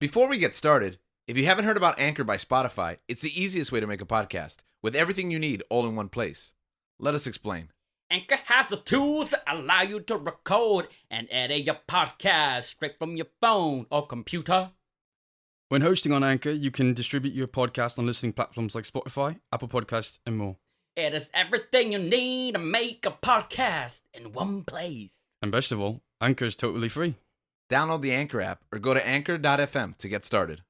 Before we get started, if you haven't heard about Anchor by Spotify, it's the easiest way to make a podcast with everything you need all in one place. Let us explain. Anchor has the tools that allow you to record and edit your podcast straight from your phone or computer. When hosting on Anchor, you can distribute your podcast on listening platforms like Spotify, Apple Podcasts, and more. It is everything you need to make a podcast in one place. And best of all, Anchor is totally free. Download the Anchor app or go to anchor.fm to get started.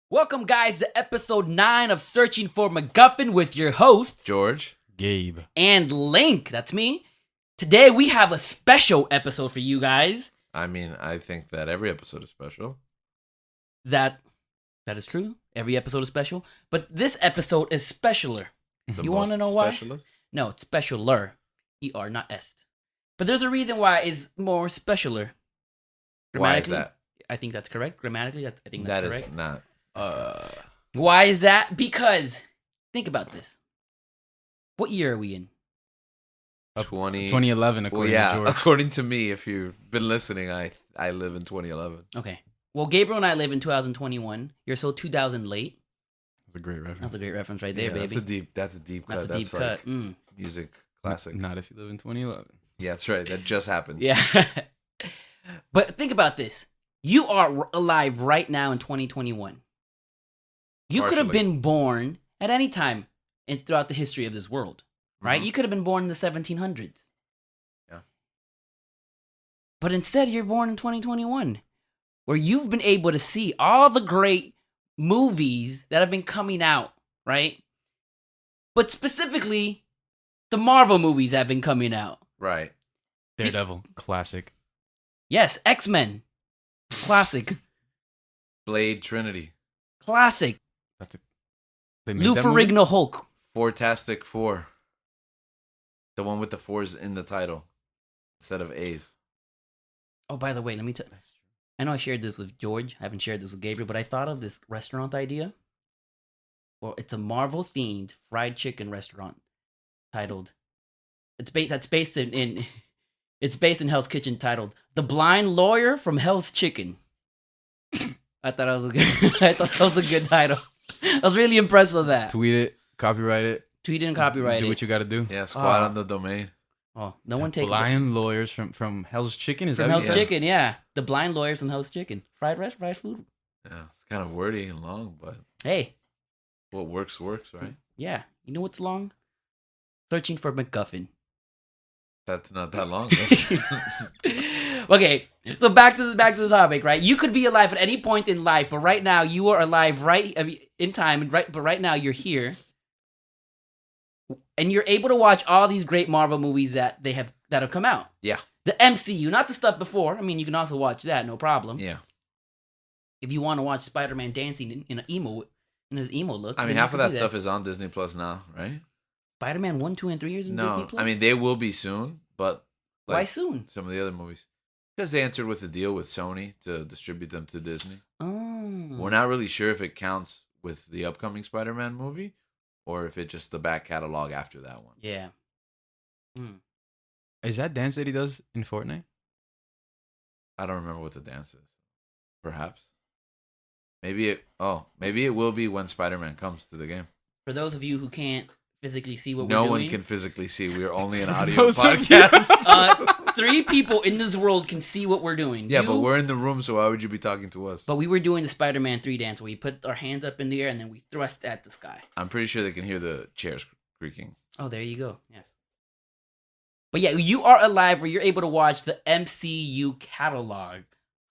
Welcome, guys, to episode 9 of Searching for MacGuffin with your hosts, George, Gabe, and Link. That's me. Today, we have a special episode for you guys. I think that every episode is special. That is true. Every episode is special. But this episode is specialer. You want to know why? Specialist? No, it's specialer. E-R, not est. But there's a reason why it's more specialer. Why is that? I think that's correct. Grammatically, I think that's correct. Is not. Why is that? Because, think about this. What year are we in? 2011, according to George. According to me, if you've been listening, I live in 2011. Okay. Well, Gabriel and I live in 2021. You're so 2000 late. That's a great reference. That's a great reference right there, baby. That's a deep cut. That's a deep cut. Music classic. Not if you live in 2011. Yeah, that's right. That just happened. Yeah. But think about this. You are alive right now in 2021. You could have Partially. been born at any time throughout the history of this world, right? Mhm. You could have been born in the 1700s. Yeah. But instead, you're born in 2021, where you've been able to see all the great movies that have been coming out, right? But specifically, the Marvel movies that have been coming out. Right. Daredevil, classic. Yes, X-Men. Classic. Blade Trinity. Classic. They made Lou that movie? Ferrigno Hulk. Fantastic Four. The one with the fours in the title instead of A's. Oh, by the way, let me tell. I know I shared this with George. I haven't shared this with Gabriel, but I thought of this restaurant idea. Well, it's a Marvel-themed fried chicken restaurant titled. It's based in it's based in Hell's Kitchen, titled "The Blind Lawyer from Hell's Chicken." I thought that was a good title. I was really impressed with that. Tweet it, copyright it. Tweet it and copyright Do it. what you got to do. Yeah, squat on the domain. Oh, no one take Blind lawyers from Hell's Chicken. Is from that what Hell's you said? Chicken. Yeah, the blind lawyers from Hell's Chicken. Fried food. Yeah, it's kind of wordy and long, but Hey, what works, right? yeah. You know what's long? Searching for MacGuffin. That's not that long. Okay, so back to the topic, right? You could be alive at any point in life, but right now you are alive in time, right? But right now you're here, and you're able to watch all these great Marvel movies that have come out. Yeah. The MCU, not the stuff before. I mean, you can also watch that, no problem. Yeah. If you want to watch Spider-Man dancing in his emo look. I mean, then half you of can that do stuff is on Disney Plus now, right? Spider-Man 1, 2, and 3 years in Disney No, Plus. I mean, they will be soon, but why soon? some of the other movies. Because they entered with a deal with Sony to distribute them to Disney. Oh, We're not really sure if it counts with the upcoming Spider-Man movie or if it's just the back catalog after that one. yeah. Is that dance that he does in Fortnite? I don't remember what the dance is. Perhaps. Maybe it will be when Spider-Man comes to the game. For those of you who can't physically see what No we're one doing, can physically see. We are only an audio those of you- podcast. 3 people in this world can see what we're doing. Yeah, You- but we're in the room, so why would you be talking to us? But we were doing the Spider-Man 3 dance where we put our hands up in the air and then we thrust at the sky. I'm pretty sure they can hear the chairs creaking. Oh, there you go. Yes. But yeah, you are alive where you're able to watch the MCU catalog.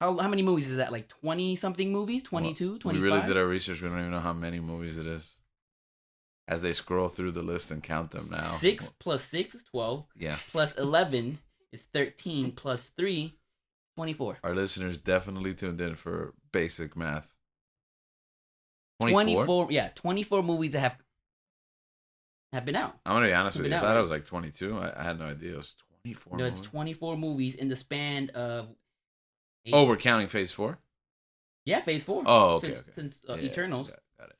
How many movies is that? Like 20-something movies? 22, 25? We really did our research. We don't even know how many movies it is. As they scroll through the list and count them now. 6 plus 6 is 12. Yeah. Plus 11 is 13. Plus 3, 24. Our listeners definitely tuned in for basic math. 24? 24, yeah, 24 movies that have been out. I'm going to be honest with you. I Been thought out. it was like 22. I had no idea. It was 24 No, it's movies. 24 movies in the span of... Oh, we're counting phase 4? Yeah, phase 4. Oh, okay. Since Yeah, Eternals. got it.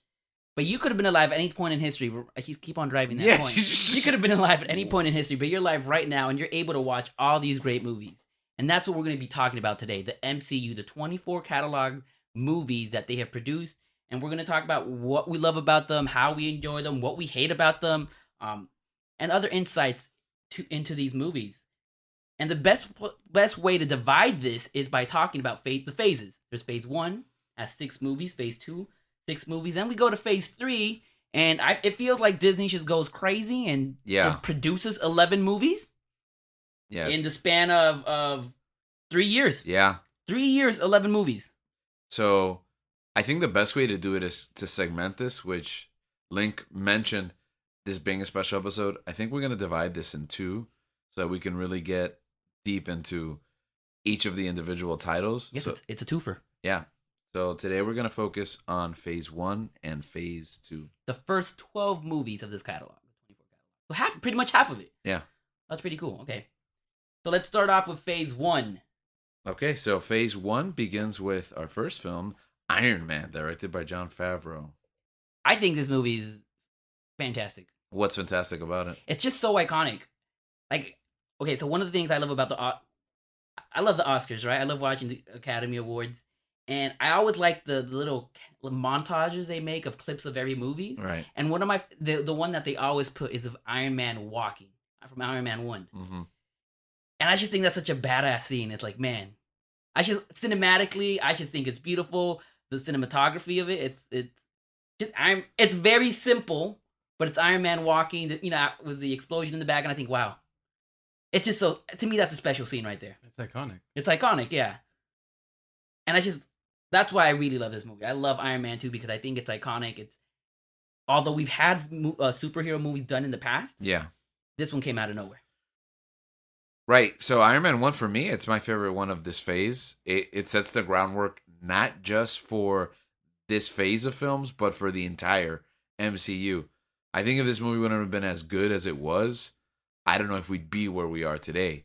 But you could have been alive at any point in history. I keep on driving that Yeah. point. You could have been alive at any point in history, but you're alive right now, and you're able to watch all these great movies. And that's what we're going to be talking about today. The MCU, the 24 catalog movies that they have produced. And we're going to talk about what we love about them, how we enjoy them, what we hate about them, and other insights into these movies. And the best way to divide this is by talking about the phases. There's phase 1, has 6 movies. Phase 2, 6 movies. Then we go to phase 3, and it feels like Disney just goes crazy and just produces 11 movies in the span of 3 years. Yeah. 3 years, 11 movies. So I think the best way to do it is to segment this, which Link mentioned, this being a special episode. I think we're going to divide this in 2 so that we can really get deep into each of the individual titles. Yes, so, it's a twofer. Yeah. So today we're going to focus on phase 1 and phase 2. The first 12 movies of this catalog. So pretty much half of it. Yeah. That's pretty cool. Okay. So let's start off with phase 1. Okay, so phase 1 begins with our first film, Iron Man, directed by Jon Favreau. I think this movie is fantastic. What's fantastic about it? It's just so iconic. Like, okay, so one of the things I love about I love the Oscars, right? I love watching the Academy Awards. And I always like the little montages they make of clips of every movie. Right. And one of the one that they always put is of Iron Man walking from Iron Man 1. Mm-hmm. And I just think that's such a badass scene. It's like, man, cinematically, I just think it's beautiful. The cinematography of it, it's very simple, but it's Iron Man walking, with the explosion in the back, and I think, wow. It's just so, to me, that's a special scene right there. It's iconic. It's iconic, yeah. And that's why I really love this movie. I love Iron Man 2 because I think it's iconic. Although we've had superhero movies done in the past, yeah, this one came out of nowhere. Right. So Iron Man 1 for me, it's my favorite one of this phase. It sets the groundwork not just for this phase of films, but for the entire MCU. I think if this movie wouldn't have been as good as it was, I don't know if we'd be where we are today.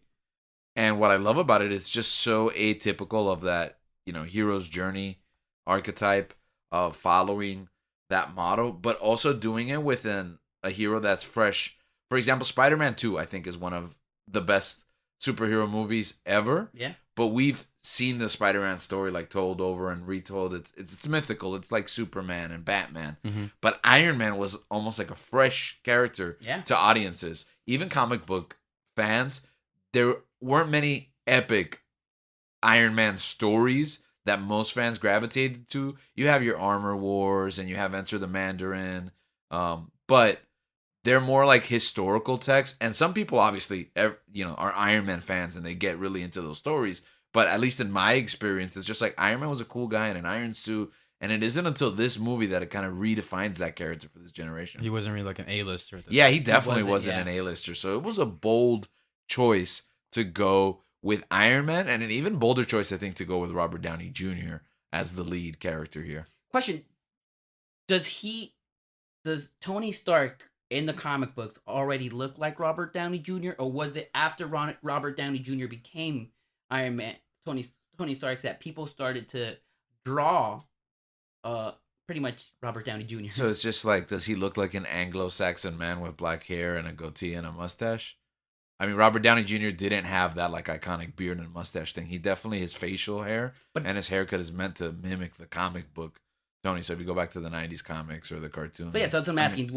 And what I love about it, it's just so atypical of that, hero's journey archetype of following that motto, but also doing it within a hero that's fresh. For example, Spider-Man 2, I think, is one of the best superhero movies ever. Yeah. But we've seen the Spider-Man story told over and retold. It's mythical. It's like Superman and Batman. Mm-hmm. But Iron Man was almost like a fresh character to audiences. Even comic book fans, there weren't many epic Iron Man stories that most fans gravitated to. You have your Armor Wars and you have Enter the Mandarin. But they're more like historical texts. And some people obviously, are Iron Man fans and they get really into those stories. But at least in my experience, it's just like Iron Man was a cool guy in an iron suit. And it isn't until this movie that it kind of redefines that character for this generation. He wasn't really like an A-lister. Yeah, he definitely wasn't an A-lister. So it was a bold choice to go with Iron Man. And an even bolder choice, I think, to go with Robert Downey Jr. as the lead character here. Question. Does Tony Stark in the comic books already look like Robert Downey Jr., or was it after Robert Downey Jr. became Iron Man, Tony Stark, that people started to draw pretty much Robert Downey Jr.? So it's just like, does he look like an Anglo-Saxon man with black hair and a goatee and a mustache? I mean, Robert Downey Jr. didn't have that iconic beard and mustache thing. He definitely, his facial hair and his haircut is meant to mimic the comic book Tony. So if you go back to the 90s comics or the cartoons. But yeah, so that's what I'm asking.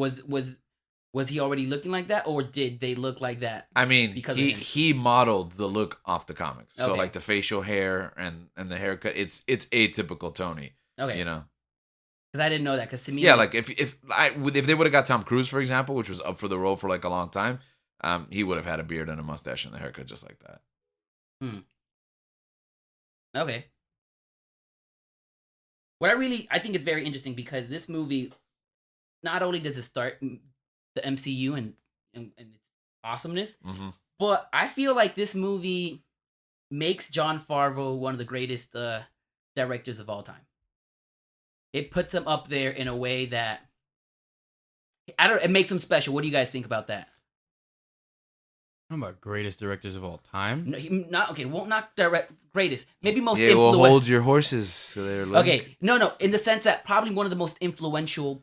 Was he already looking like that, or did they look like that? I mean, he modeled the look off the comics. So Okay. like the facial hair and the haircut, it's atypical Tony. Okay. Because I didn't know that. Because to me, like if they would have got Tom Cruise, for example, which was up for the role for a long time, he would have had a beard and a mustache and a haircut just like that. Okay. I think it's very interesting because this movie, not only does it start the MCU and its awesomeness, Mm-hmm. but I feel like this movie makes Jon Favreau one of the greatest directors of all time. It puts him up there in a way that it makes him special. What do you guys think about that? I don't know about greatest directors of all time. No, not direct greatest. Maybe most Yeah, influential. well, hold your horses. So they're Okay, no, in the sense that probably one of the most influential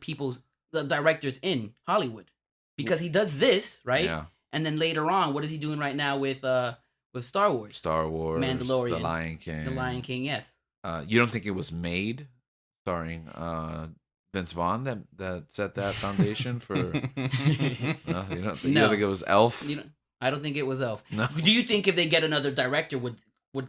the directors in Hollywood, because he does this, right? Yeah. And then later on, what is he doing right now with with Star Wars. Star Wars, Mandalorian, The Lion King. The Lion King, yes. You don't think it was made starring Vince Vaughn that set that foundation for? You don't think it was Elf? I don't think it was Elf. No. Do you think if they get another director, would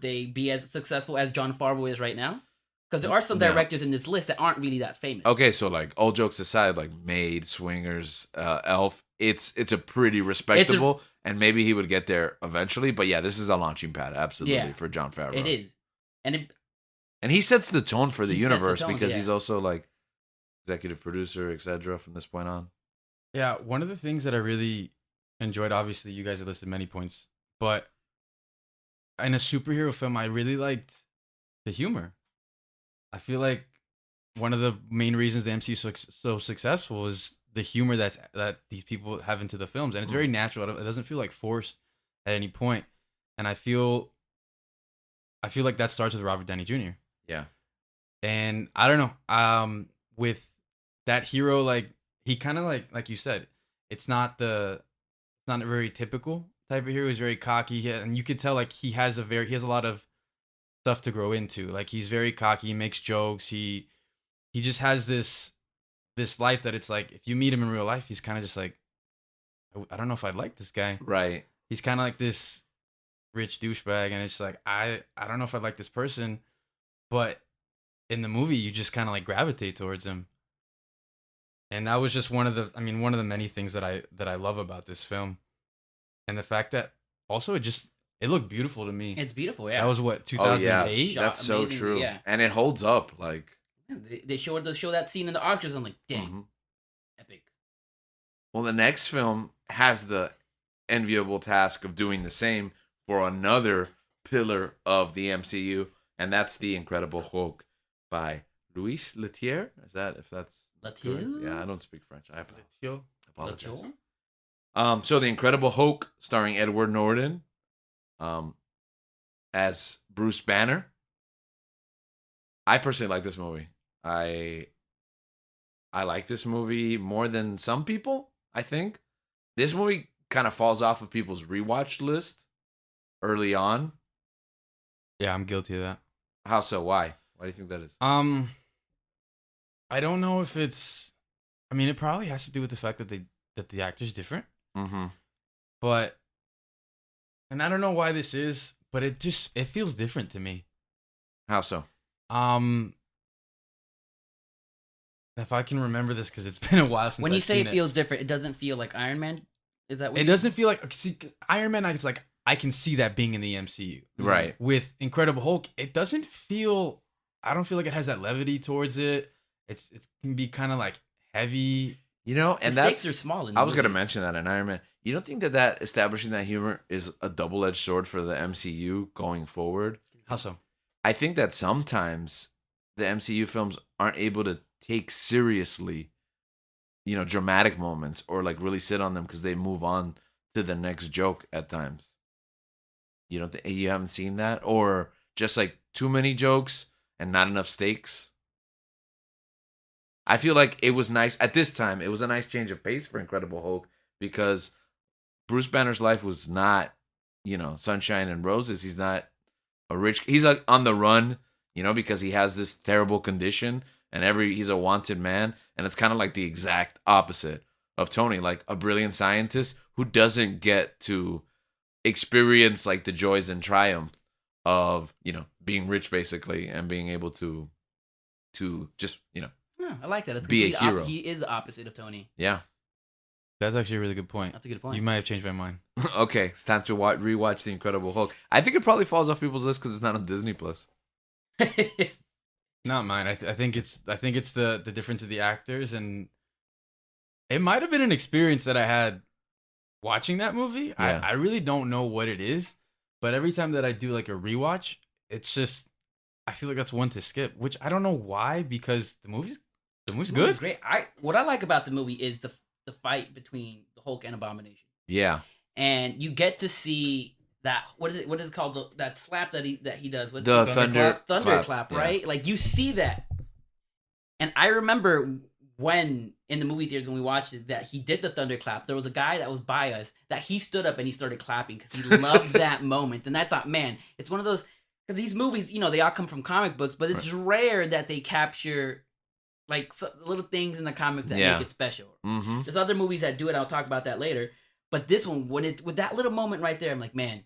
they be as successful as Jon Favreau is right now? Because there are some directors in this list that aren't really that famous. Okay, so like all jokes aside, like Maid, Swingers, Elf, it's a pretty respectable, and maybe he would get there eventually. But yeah, this is a launching pad, absolutely, for Jon Favreau. It is, and he sets the tone for the universe because he's also like executive producer, etc. From this point on. Yeah, one of the things that I really enjoyed, obviously, you guys have listed many points, but in a superhero film, I really liked the humor. I feel like one of the main reasons the MCU is so successful is the humor that these people have into the films, and it's very natural. It doesn't feel like forced at any point, and I feel like that starts with Robert Downey Jr. Yeah, and I don't know, with that hero, like he kind of like you said, it's not a very typical type of hero. He's very cocky, and you could tell like he has a lot of stuff to grow into. Like he's very cocky, he makes jokes, he just has this life that it's like if you meet him in real life, he's kind of just like, I don't know if I'd like this guy. Right. He's kind of like this rich douchebag, and it's like I don't know if I'd like this person, but in the movie you just kind of like gravitate towards him. And that was just one of the many things that I love about this film. And the fact that also it looked beautiful to me. It's beautiful, yeah. That was what, 2008? Yeah, that's so true. Yeah. And it holds up. Like they show that scene in the Oscars. I'm like, dang, epic. Well, the next film has the enviable task of doing the same for another pillar of the MCU, and that's The Incredible Hulk by Louis Leterrier. Is that if that's Leterrier? Yeah, I don't speak French. I apologize. Leterrier? So The Incredible Hulk, starring Edward Norton, as Bruce Banner. I personally like this movie. I like this movie more than some people, I think. This movie kind of falls off of people's rewatch list early on. Yeah, I'm guilty of that. How so? Why? Why do you think that is? I don't know if it's. I mean, it probably has to do with the fact that the actor's different. Mm-hmm. But, and I don't know why this is, but it feels different to me. How so? If I can remember this, because it's been a while since when you I've say seen it feels different, it doesn't feel like Iron Man. Is that what it doesn't feel like? See, Iron Man, it's like I can see that being in the MCU. Right. With Incredible Hulk, it doesn't feel. I don't feel like it has that levity towards it. It can be kind of like heavy. You know, and the stakes are small. I was going to mention that in Iron Man. You don't think that establishing that humor is a double-edged sword for the MCU going forward? How so? I think that sometimes the MCU films aren't able to take seriously, dramatic moments or like really sit on them because they move on to the next joke at times. You haven't seen that, or just like too many jokes and not enough stakes. I feel like it was nice at this time. It was a nice change of pace for Incredible Hulk because Bruce Banner's life was not, sunshine and roses. He's not he's like on the run, because he has this terrible condition and he's a wanted man. And it's kind of like the exact opposite of Tony, like a brilliant scientist who doesn't get to experience like the joys and triumph of, being rich basically and being able to just, Yeah, I like that. It's be a hero. He is the opposite of Tony. Yeah. That's actually a really good point. That's a good point. You might have changed my mind. Okay, it's time to rewatch The Incredible Hulk. I think it probably falls off people's list because it's not on Disney Plus. Not mine. I think it's the difference of the actors, and it might have been an experience that I had watching that movie. Yeah. I really don't know what it is, but every time that I do like a rewatch, it's just I feel like that's one to skip, which I don't know why, because the movie's good. It's great. What I like about the movie is the fight between the Hulk and Abomination. Yeah. And you get to see that what is it called, that slap that he does with the thunderclap, right? Yeah. Like you see that. And I remember when in the movie theaters when we watched it that he did the thunderclap, there was a guy that was by us that he stood up and he started clapping because he loved that moment. And I thought, man, it's one of those because these movies, they all come from comic books, but it's rare that they capture like little things in the comic that make it special. Mm-hmm. There's other movies that do it. I'll talk about that later. But this one, with that little moment right there, I'm like, man,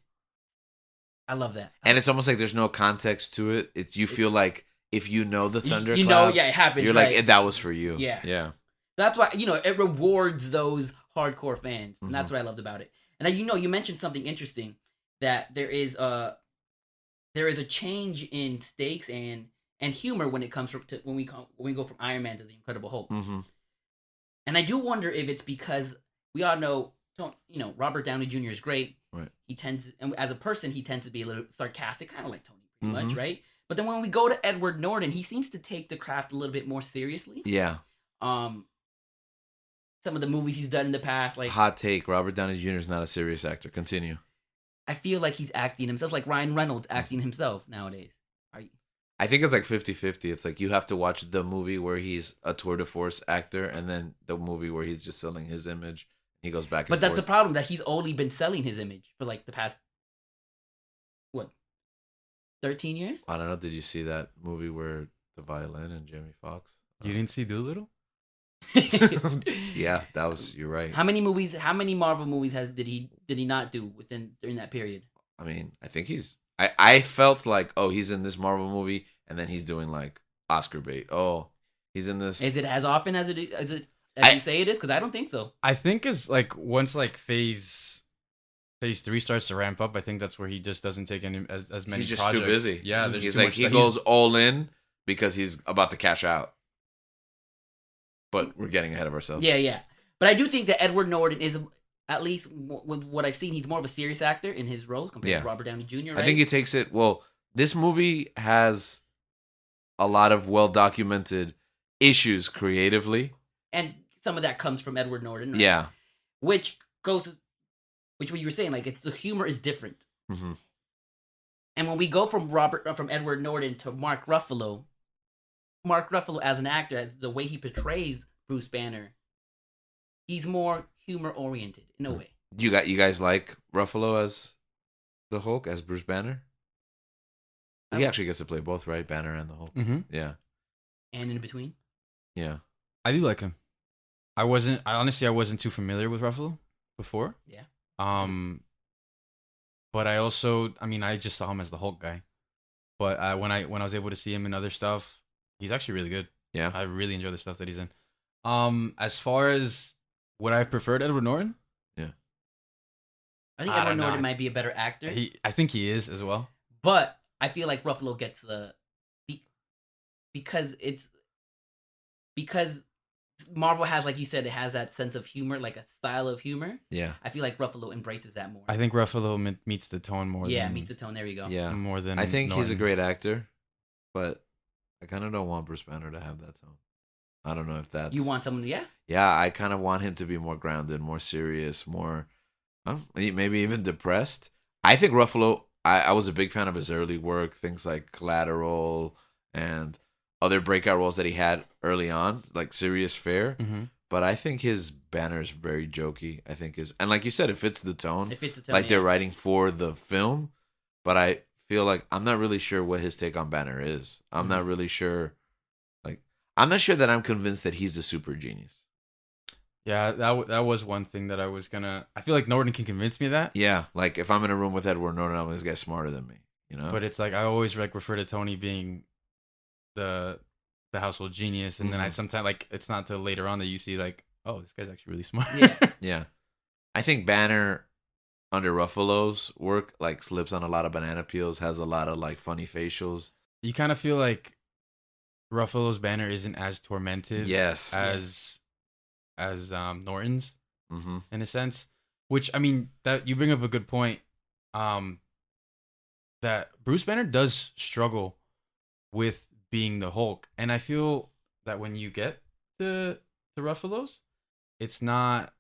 I love that. And it's almost like there's no context to it. You feel like if you know the thunderclap, it happens. You're like, that was for you. Yeah. That's why it rewards those hardcore fans, and that's what I loved about it. And you mentioned something interesting that there is a change in stakes and humor when it comes to when we go from Iron Man to the Incredible Hulk. Mm-hmm. And I do wonder if it's because we all know, Robert Downey Jr. is great. Right. And as a person, he tends to be a little sarcastic, kind of like Tony, pretty much, right? But then when we go to Edward Norton, he seems to take the craft a little bit more seriously. Yeah. Some of the movies he's done in the past, like hot take, Robert Downey Jr. is not a serious actor. Continue. I feel like he's acting himself, like Ryan Reynolds acting himself nowadays. I think it's like 50-50. It's like you have to watch the movie where he's a tour de force actor and then the movie where he's just selling his image. He goes back and forth. But that's the problem, that he's only been selling his image for like the past 13 years? I don't know. Did you see that movie where the violin and Jamie Foxx? You didn't see Doolittle? Yeah, you're right. How many Marvel movies did he not do during that period? I mean, I think I felt like, oh, he's in this Marvel movie and then he's doing like Oscar bait. Oh, he's in this. Is it as often as you say it is? Because I don't think so. I think it's like once like phase 3 starts to ramp up, I think that's where he just doesn't take any as many. He's just projects. too busy. Yeah, he's like he goes all in because he's about to cash out. But we're getting ahead of ourselves. Yeah. But I do think that Edward Norton is, at least with what I've seen, he's more of a serious actor in his roles compared to Robert Downey Jr. Right? I think he takes it well. This movie has a lot of well documented issues creatively, and some of that comes from Edward Norton. Right? Yeah, which what you were saying, like the humor is different. Mm-hmm. And when we go from Edward Norton to Mark Ruffalo as an actor, as the way he portrays Bruce Banner, he's more humor oriented in a way. You guys like Ruffalo as the Hulk, as Bruce Banner? He actually gets to play both, right? Banner and the Hulk. Mm-hmm. Yeah. And in between? Yeah. I do like him. I wasn't too familiar with Ruffalo before. Yeah. But I also, I just saw him as the Hulk guy. But when I was able to see him in other stuff, he's actually really good. Yeah. I really enjoy the stuff that he's in. As far as would I preferred Edward Norton? Yeah. I think Edward Norton might be a better actor. I think he is as well. But I feel like Ruffalo gets because Marvel has, like you said, it has that sense of humor, like a style of humor. Yeah. I feel like Ruffalo embraces that more. I think Ruffalo meets the tone more. Meets the tone. There you go. Yeah. More than I think Norton. he's a great actor, but I kind of don't want Bruce Banner to have that tone. I don't know if that's... You want someone, yeah? Yeah, I kind of want him to be more grounded, more serious, more... maybe even depressed. I think Ruffalo... I was a big fan of his early work, things like Collateral and other breakout roles that he had early on, like Serious Fair. Mm-hmm. But I think his Banner is very jokey. I think and like you said, it fits the tone. It fits the tone, like they're writing for the film. But I feel like I'm not really sure what his take on Banner is. I'm not really sure. I'm not sure that I'm convinced that he's a super genius. Yeah, that was one thing that I was gonna... I feel like Norton can convince me of that. Yeah, like if I'm in a room with Edward Norton, I'm this guy's smarter than me, you know? But it's like I always refer to Tony being the household genius, and then I sometimes, like, it's not till later on that you see, like, oh, this guy's actually really smart. Yeah. Yeah. I think Banner, under Ruffalo's work, like, slips on a lot of banana peels, has a lot of, like, funny facials. You kind of feel like Ruffalo's Banner isn't as tormented as Norton's, in a sense. Which, that you bring up a good point. That Bruce Banner does struggle with being the Hulk, and I feel that when you get to Ruffalo's, it's not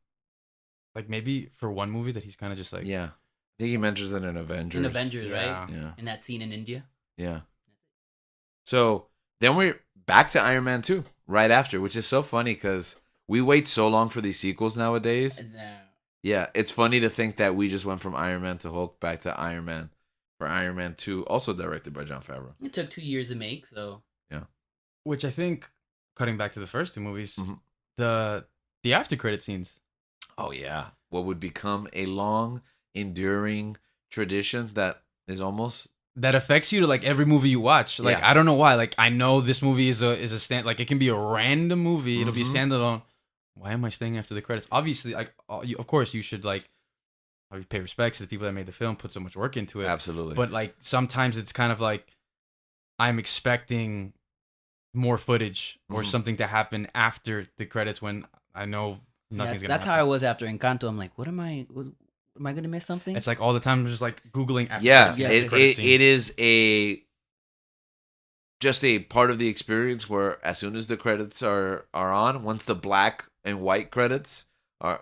like, maybe for one movie that he's kind of just like, yeah. I think he mentions it in Avengers. In Avengers, yeah. right? Yeah. In that scene in India. Yeah. So then we're back to Iron Man 2, right after, which is so funny because we wait so long for these sequels nowadays. No. Yeah, it's funny to think that we just went from Iron Man to Hulk back to Iron Man for Iron Man 2, also directed by Jon Favreau. It took 2 years to make, so Which I think, cutting back to the first two movies, Mhm. the after credit scenes. Oh, yeah. What would become a long, enduring tradition that is almost... That affects you to like every movie you watch. Like Yeah. I don't know why. Like I know this movie is a stand. Like it can be a random movie. It'll be Mhm. standalone. Why am I staying after the credits? Obviously, like of course you should like pay respects to the people that made the film, put so much work into it. Absolutely. But like sometimes it's kind of like I'm expecting more footage or Mhm. something to happen after the credits when I know nothing's gonna that's how I happen. was after Encanto. I'm like, am I gonna miss something? It's like all the time I'm just like Googling after Yeah, credit Yeah. scene, after credit scene. it is just a part of the experience where as soon as the credits are on, once the black and white credits are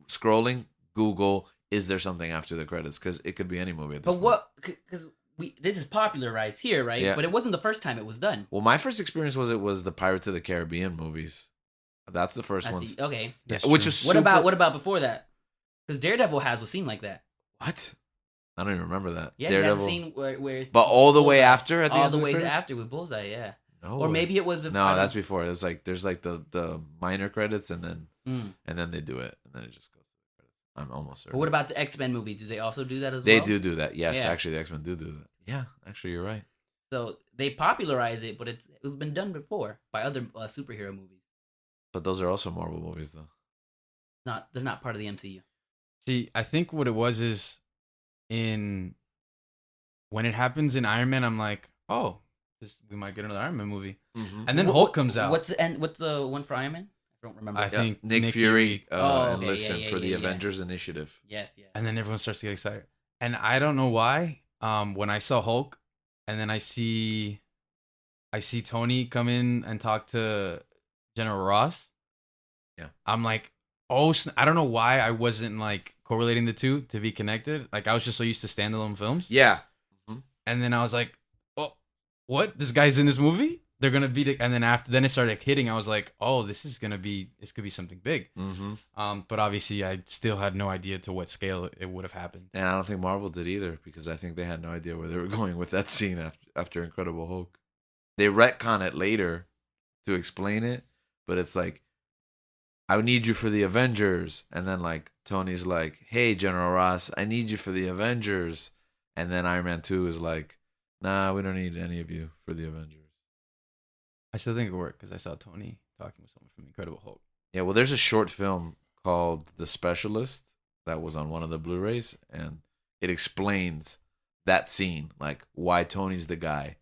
scrolling, Google, is there something after the credits? Because it could be any movie at this But point. what? Because this is popularized here, right? Yeah. But it wasn't the first time it was done. Well, my first experience was the Pirates of the Caribbean movies. That's the first At ones. okay. Yeah, That's which true. was What super... about before that? Because Daredevil has a scene like that. What? I don't even remember that. Yeah, he has a scene where But all the way Bullseye. after at the all end the of way credits? after with Bullseye, yeah. No Or way. maybe it was before. No, that's before. It's like there's like the minor credits and then Mm. they do it and then it just goes to the credits. I'm almost certain. But what about the X-Men movies? Do they also do that as They well? do that. Yes, Yeah. actually, the X-Men do that. Yeah, actually, you're right. So they popularize it, but it's been done before by other superhero movies. But those are also Marvel movies, though. They're not part of the MCU. See, I think what it was is when it happens in Iron Man, I'm like, oh, we might get another Iron Man movie. Mm-hmm. And then Hulk comes out. What's the one for Iron Man? I don't remember. I think Nick Fury Oh, and okay, listen yeah, for the yeah. Avengers Initiative. Yes. And then everyone starts to get excited. And I don't know why. When I saw Hulk, and then I see Tony come in and talk to General Ross. Yeah. I'm like, oh, I don't know why I wasn't like correlating the two to be connected. Like I was just so used to standalone films. Yeah. And then I was like, oh, what? This guy's in this movie? They're gonna be and then it started hitting. I was like, oh, this could be something big. Mm-hmm. But obviously I still had no idea to what scale it would have happened. And I don't think Marvel did either because I think they had no idea where they were going with that scene after Incredible Hulk. They retcon it later to explain it, but it's like, I need you for the Avengers. And then like Tony's like, hey, General Ross, I need you for the Avengers. And then Iron Man 2 is like, nah, we don't need any of you for the Avengers. I still think it worked because I saw Tony talking with someone from Incredible Hulk. Yeah, well, there's a short film called The Specialist that was on one of the Blu-rays, and it explains that scene, like why Tony's the guy.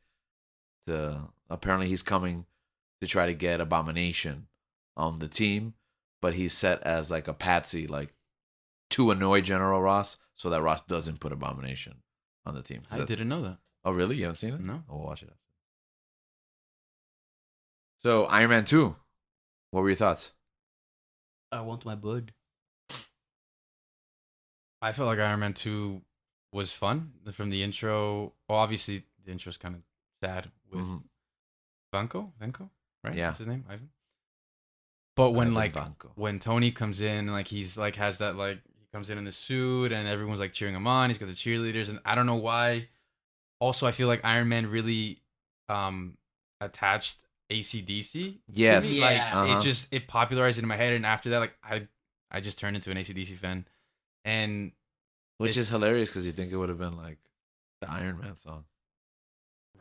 Apparently he's coming to try to get Abomination on the team, but he's set as like a patsy, like to annoy General Ross, so that Ross doesn't put Abomination on the team. I didn't know that. Oh, really? You haven't seen it? No. Oh, we'll watch it. So, Iron Man 2. What were your thoughts? I want my bud. I felt like Iron Man 2 was fun from the intro. Well, obviously the intro's kind of sad with Vanko, right? Yeah. What's his name? Ivan. But when Ivan Vanko. when Tony comes in, like he's like has that like he comes in the suit and everyone's like cheering him on. He's got the cheerleaders, and I don't know why. Also, I feel like Iron Man really attached AC/DC. Yes. To me. Yeah. Like it popularized it in my head, and after that, like I just turned into an AC/DC fan, and Which is hilarious because you think it would have been like the Iron Man song.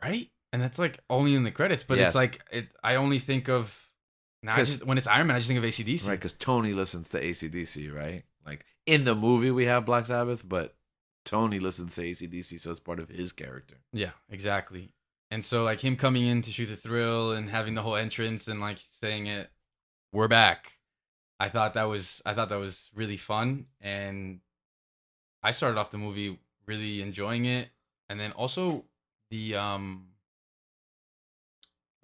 right, and that's like only in the credits, but Yes. it's like I only think of now when it's Iron Man, I just think of AC/DC. Right, because Tony listens to AC/DC, right? Like in the movie we have Black Sabbath, but Tony listens to AC/DC, so it's part of his character. Yeah, exactly. And so like him coming in to shoot the thrill and having the whole entrance and like saying it, we're back. I thought that was really fun, and I started off the movie really enjoying it, and then also the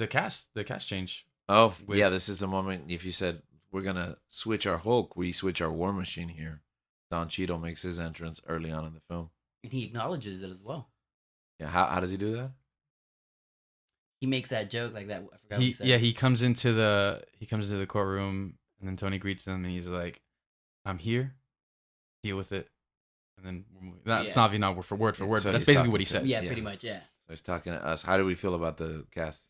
cast change. Oh, With- yeah, this is the moment if you said we're going to switch our Hulk, we switch our War Machine here. Don Cheadle makes his entrance early on in the film. And he acknowledges it as well. Yeah, how does he do that? he makes that joke like that. I forgot what he said. he comes into the courtroom, and then Tony greets him, and he's like, "I'm here, deal with it." And then that's not word for word, So but that's he's basically talking what he to says. us. Yeah, Yeah. pretty much. Yeah. So he's talking to us. How do we feel about the cast?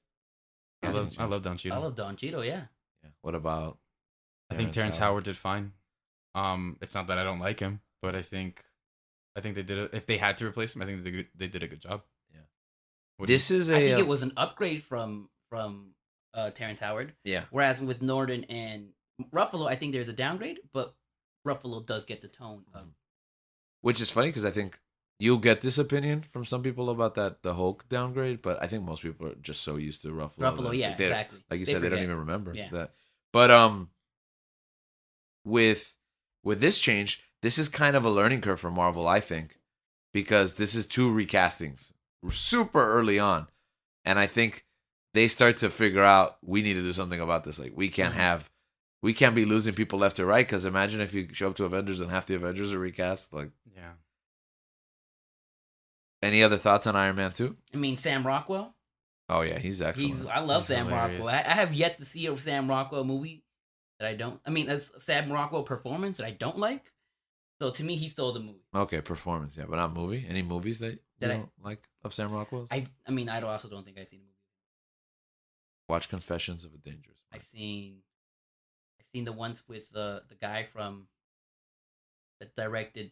I love Don Cheadle. I love Don Cheadle. Yeah. Yeah. What about? I think Terrence Howard did fine. It's not that I don't like him, but I think they did it. If they had to replace him, I think they did a good job. Yeah. What do you- This is I think a it was an upgrade from Terrence Howard. yeah. Whereas with Norton and Ruffalo, I think there's a downgrade, but Ruffalo does get the tone of. Which is funny because I think you'll get this opinion from some people about the Hulk downgrade, but I think most people are just so used to Ruffalo. Ruffalo, that it's yeah, like they don't- exactly. Like you They said, they don't forget. even remember Yeah. that. But with this change, this is kind of a learning curve for Marvel, I think, because this is 2 recastings super early on, and I think they start to figure out we need to do something about this. Like we can't be losing people left to right. Because imagine if you show up to Avengers and half the Avengers are recast. Like, Yeah. any other thoughts on Iron Man 2? I mean, Sam Rockwell. Oh yeah, he's excellent. I love He's Sam hilarious. Rockwell. I have yet to see a Sam Rockwell movie that I don't. I mean, a Sam Rockwell performance that I don't like. So to me, he stole the movie. Okay, performance, yeah, but not movie. Any movies that you don't like of Sam Rockwell's? I mean, I also don't think I've seen a movie. Watch Confessions of a Dangerous Mind. I've seen the ones with the guy from that directed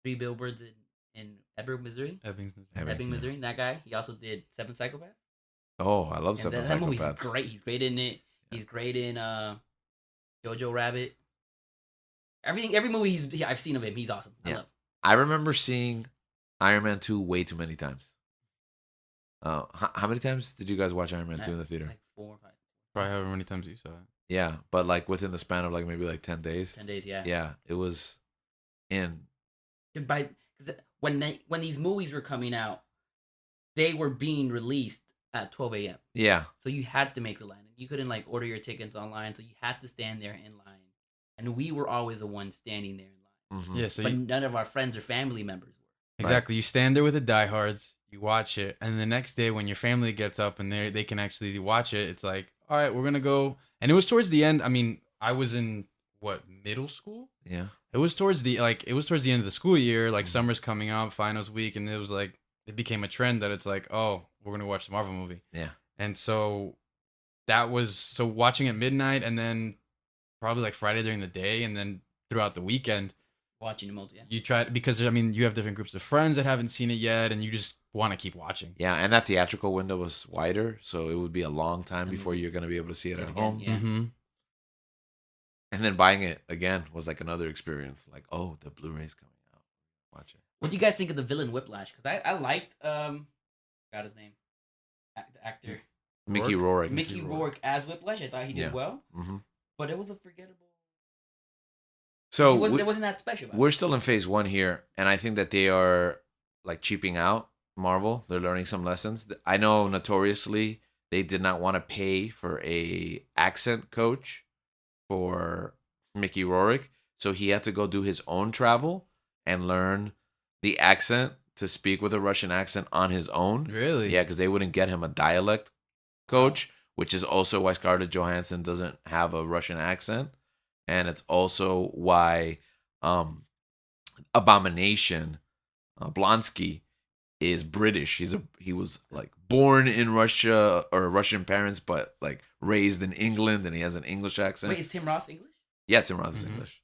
3 Billboards in Ebbing, Missouri. Ebbing, Ebbing, Missouri. That guy. He also did 7 Psychopaths. Oh, I love And Seven that movie's Psychopaths. great. He's great in it. Yeah. He's great in Jojo Rabbit. Every movie I've seen of him, he's awesome. I Yeah. love him. I remember seeing Iron Man 2 way too many times. How many times did you guys watch Iron Man 2 in the theater? Like 4 or 5. Probably however many times you saw it. Yeah, but like within the span of like maybe like 10 days. 10 days, yeah. Yeah, it was in. When these movies were coming out, they were being released at 12 a.m. Yeah, So you had to make the line. You couldn't like order your tickets online, so you had to stand there in line. And we were always the ones standing there in line. mhm. Yeah, so But none of our friends or family members were. exactly. You stand there with the diehards, you watch it, and the next day when your family gets up and they can actually watch it, it's like, all right, we're gonna go. And it was towards the end. I mean, I was in middle school. Yeah. It was towards the end of the school year, like Mhm. summer's coming up, finals week, and it was like it became a trend that it's like, oh, we're gonna watch the Marvel movie. Yeah. And so watching at midnight, and then probably like Friday during the day, and then throughout the weekend, Watching the multi. Yeah. you try because I mean you have different groups of friends that haven't seen it yet, and you just want to keep watching. Yeah, and that theatrical window was wider, so it would be a long time Mhm. before you're going to be able to see it See it at again, home. yeah. Mm-hmm. And then buying it again was like another experience. Like, oh, the Blu-ray's coming out. Watch it. What do you guys think of the villain Whiplash? Because I liked forgot his name, the actor Mickey Rourke. Mickey Rourke as Whiplash. I thought he did Yeah. well, hmm but it was a forgettable. So There wasn't that special. About we're it. still in phase 1 here, and I think that they are like cheaping out Marvel. They're learning some lessons. I know notoriously they did not want to pay for a accent coach for Mickey Rourke, so he had to go do his own travel and learn the accent to speak with a Russian accent on his own. Really? Yeah, because they wouldn't get him a dialect coach, which is also why Scarlett Johansson doesn't have a Russian accent. And it's also why Abomination, Blonsky, is British. He was like born in Russia or Russian parents, but like raised in England, and he has an English accent. Wait, is Tim Roth English? Yeah, Tim Roth is Mhm. English.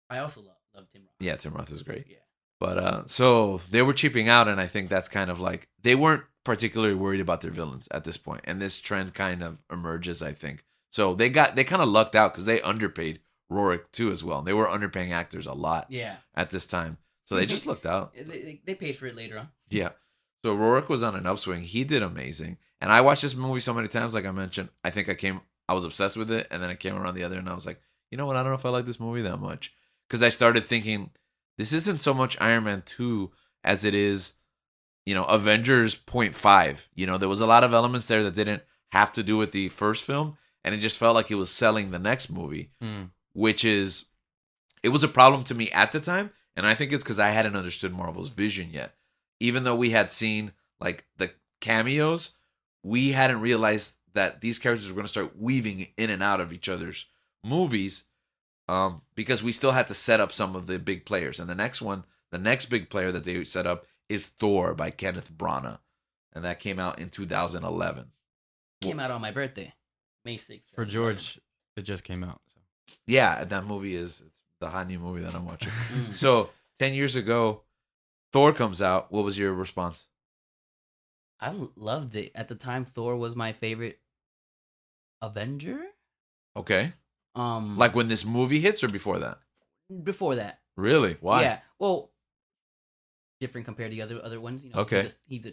I also love Tim Roth. Yeah, Tim Roth is great. Yeah. But so they were cheaping out, and I think that's kind of like they weren't particularly worried about their villains at this point, and this trend kind of emerges, I think. So they kind of lucked out because they underpaid Rourke too as well. They were underpaying actors a lot Yeah. at this time, so they just looked out. They paid for it later on. Yeah. So Rourke was on an upswing. He did amazing, and I watched this movie so many times. Like I mentioned, I think I was obsessed with it, and then I came around the other, and I was like, you know what? I don't know if I like this movie that much because I started thinking this isn't so much Iron Man 2 as it is, Avengers 0.5. There was a lot of elements there that didn't have to do with the first film, and it just felt like it was selling the next movie, which is, it was a problem to me at the time, and I think it's because I hadn't understood Marvel's vision yet. Even though we had seen like the cameos, we hadn't realized that these characters were going to start weaving in and out of each other's movies, because we still had to set up some of the big players. And the next big player that they set up is Thor by Kenneth Branagh, and that came out in 2011. Came out on my birthday, May 6th. For George, it just came out. So. Yeah, that movie it's the hot new movie that I'm watching. So 10 years ago, Thor comes out. What was your response? I loved it. At the time, Thor was my favorite Avenger. Okay. Like when this movie hits or before that? Before that. Really? Why? Yeah. Well, different compared to the other ones. You know, Okay. He's a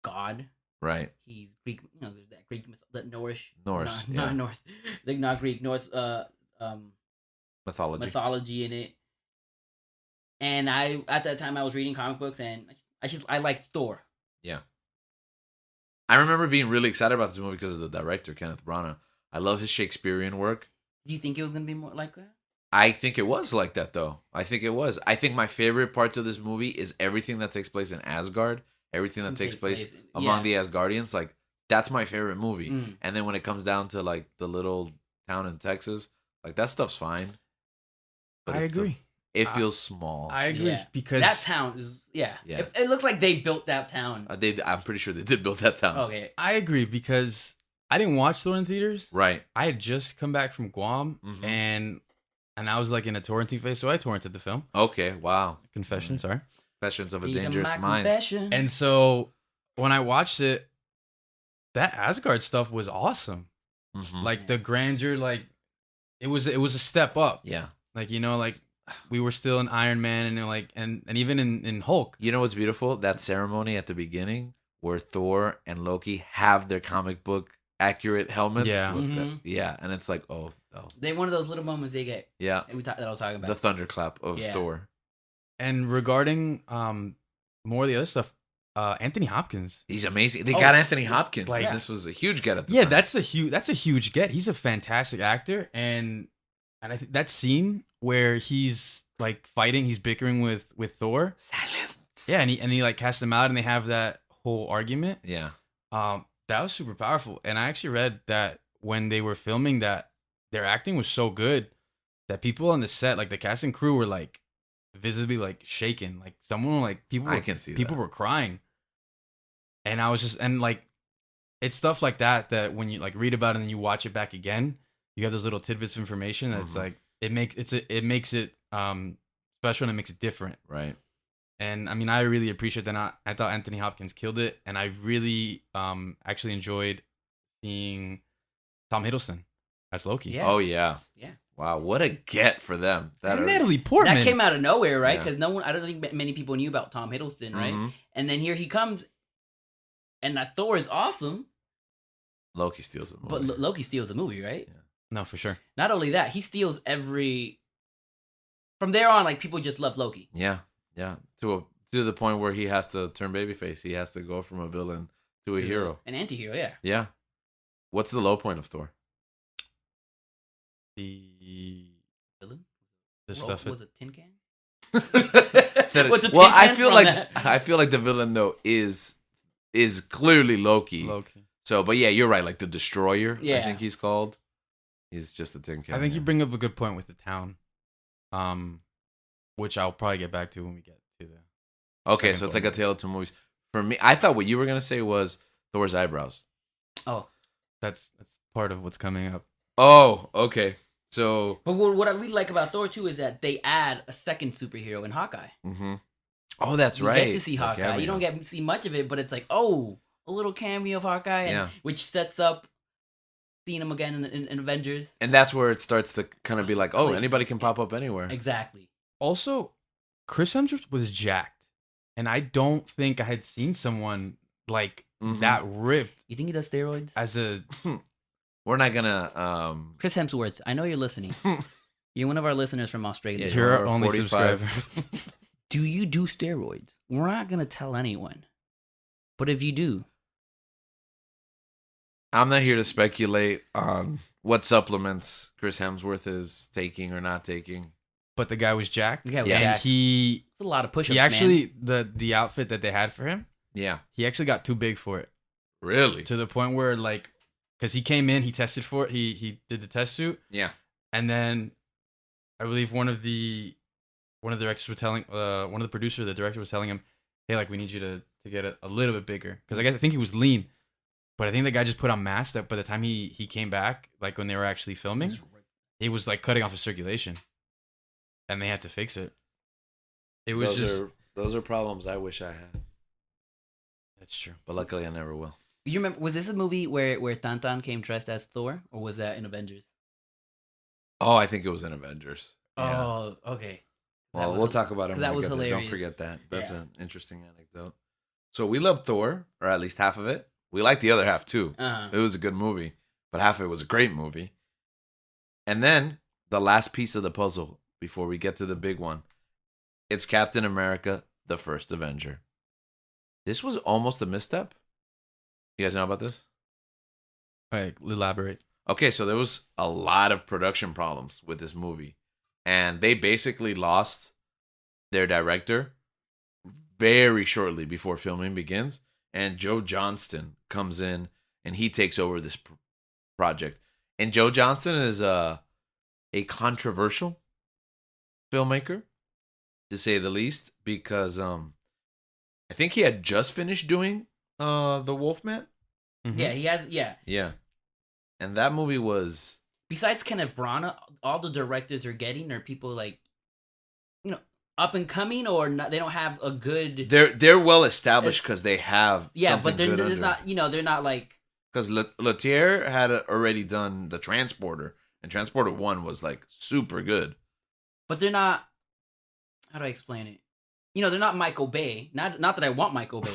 god. Right. He's Greek. You know, there's that Greek, that Norse. Norse. Not Norse. Not Greek. Norse. Mythology in it. And at that time I was reading comic books, and I liked Thor. Yeah. I remember being really excited about this movie because of the director, Kenneth Branagh. I love his Shakespearean work. Do you think it was gonna be more like that? I think it was like that, though. I think it was. I think my favorite parts of this movie is everything that takes place in Asgard, everything that takes place among the Asgardians. Like, that's my favorite movie. And then when it comes down to, like, the little town in Texas, like, that stuff's fine. But I agree. It feels small. I agree because that town is it looks like they built that town. I'm pretty sure they did build that town. Okay, I agree because I didn't watch Thor in theaters. Right. I had just come back from Guam and I was like in a torrenting phase, so I torrented the film. Okay. Wow. Confession. Sorry. Confessions of a Dangerous Mind. And so when I watched it, that Asgard stuff was awesome. Like the grandeur, like it was a step up. Yeah. Like, you know, like we were still in Iron Man and like and even in Hulk. You know what's beautiful? That ceremony at the beginning where Thor and Loki have their comic book accurate helmets. Yeah. Yeah. And it's like, oh. They're one of those little moments they get. Yeah. That I was talking about. The thunderclap of Thor. And regarding more of the other stuff, Anthony Hopkins. He's amazing. They got Anthony Hopkins. Like, this was a huge get at the time. That's a huge get. He's a fantastic actor, and I think that scene where he's like fighting, he's bickering with Thor. Silence. Yeah, and he like casts him out, and they have that whole argument. Yeah. That was super powerful. And I actually read that when they were filming that, their acting was so good that people on the set, like the cast and crew, were like visibly like shaken. Like someone like people were crying. And I was just like it's stuff like that when you like read about it and then you watch it back again, you have those little tidbits of information that's like it makes it special and it makes it different. Right. And I mean, I really appreciate that. I thought Anthony Hopkins killed it, and I really actually enjoyed seeing Tom Hiddleston as Loki. Yeah. Oh yeah. Yeah. Wow, what a get for them. And Natalie Portman. That came out of nowhere, right? Because I don't think many people knew about Tom Hiddleston, right? And then here he comes, and that Thor is awesome. Loki steals a movie. But Loki steals a movie, right? Yeah. No, for sure. Not only that, he steals every. From there on, like people just love Loki. Yeah, yeah. To the point where he has to turn babyface. He has to go from a villain to a hero, an anti-hero. Yeah. Yeah. What's the low point of Thor? The villain. The stuff was a tin can. I feel like the villain though is clearly Loki. So, but yeah, you're right. Like the Destroyer, I think he's called. He's just a tin can. I think you bring up a good point with the town, which I'll probably get back to when we get to the. Okay, so it's like a tale of two movies. For me, I thought what you were gonna say was Thor's eyebrows. Oh, that's part of what's coming up. Oh, okay. So, but what I really like about Thor 2 is that they add a second superhero in Hawkeye. Oh, that's right. You get to see Hawkeye. Cameo. You don't get to see much of it, but it's like, a little cameo of Hawkeye, which sets up seeing him again in Avengers. And that's where it starts to kind of be like, anybody can pop up anywhere. Exactly. Also, Chris Hemsworth was jacked, and I don't think I had seen someone like that ripped. You think he does steroids? As a... We're not gonna Chris Hemsworth, I know you're listening. You're one of our listeners from Australia. Yeah, you're our only subscriber. Do you do steroids? We're not gonna tell anyone. But if you do, I'm not here to speculate on what supplements Chris Hemsworth is taking or not taking. But the guy was jacked. The guy was jacked. It's a lot of push-ups. He actually the outfit that they had for him. Yeah. He actually got too big for it. Really? to the point where like, because he came in, he tested for it, he did the test suit, Yeah. and then I believe one of the directors were telling one of the producers, the director was telling him, hey, like we need you to get it a little bit bigger, because I think he was lean, but I think the guy just put on mass that by the time he came back, like when they were actually filming, he was like cutting off his circulation, and they had to fix it. It was those are problems I wish I had. That's true, but luckily I never will. You remember? Was this a movie where Tantan came dressed as Thor, or was that in Avengers? Oh, I think it was in Avengers. Yeah. Oh, okay. Well, we'll talk about it when that we was get there. hilarious. Don't forget that. That's an interesting anecdote. So we love Thor, or at least half of it. We like the other half too. It was a good movie, but half of it was a great movie. And then the last piece of the puzzle before we get to the big one, it's Captain America, the First Avenger. This was almost a misstep. You guys know about this? all right, elaborate. Okay, so there was a lot of production problems with this movie. And they basically lost their director very shortly before filming begins. And Joe Johnston comes in and he takes over this project. And Joe Johnston is a controversial filmmaker, to say the least, because I think he had just finished doing The Wolfman. Mm-hmm. Yeah, he has. Yeah. Yeah. And that movie was... Besides Kenneth Branagh, all the directors are getting are people like, up and coming, or not, they don't have a good. They're well established because they have but they're not. They're not like. Because Letier had already done The Transporter, and Transporter 1 was like super good. But they're not. How do I explain it? They're not Michael Bay. Not that I want Michael Bay,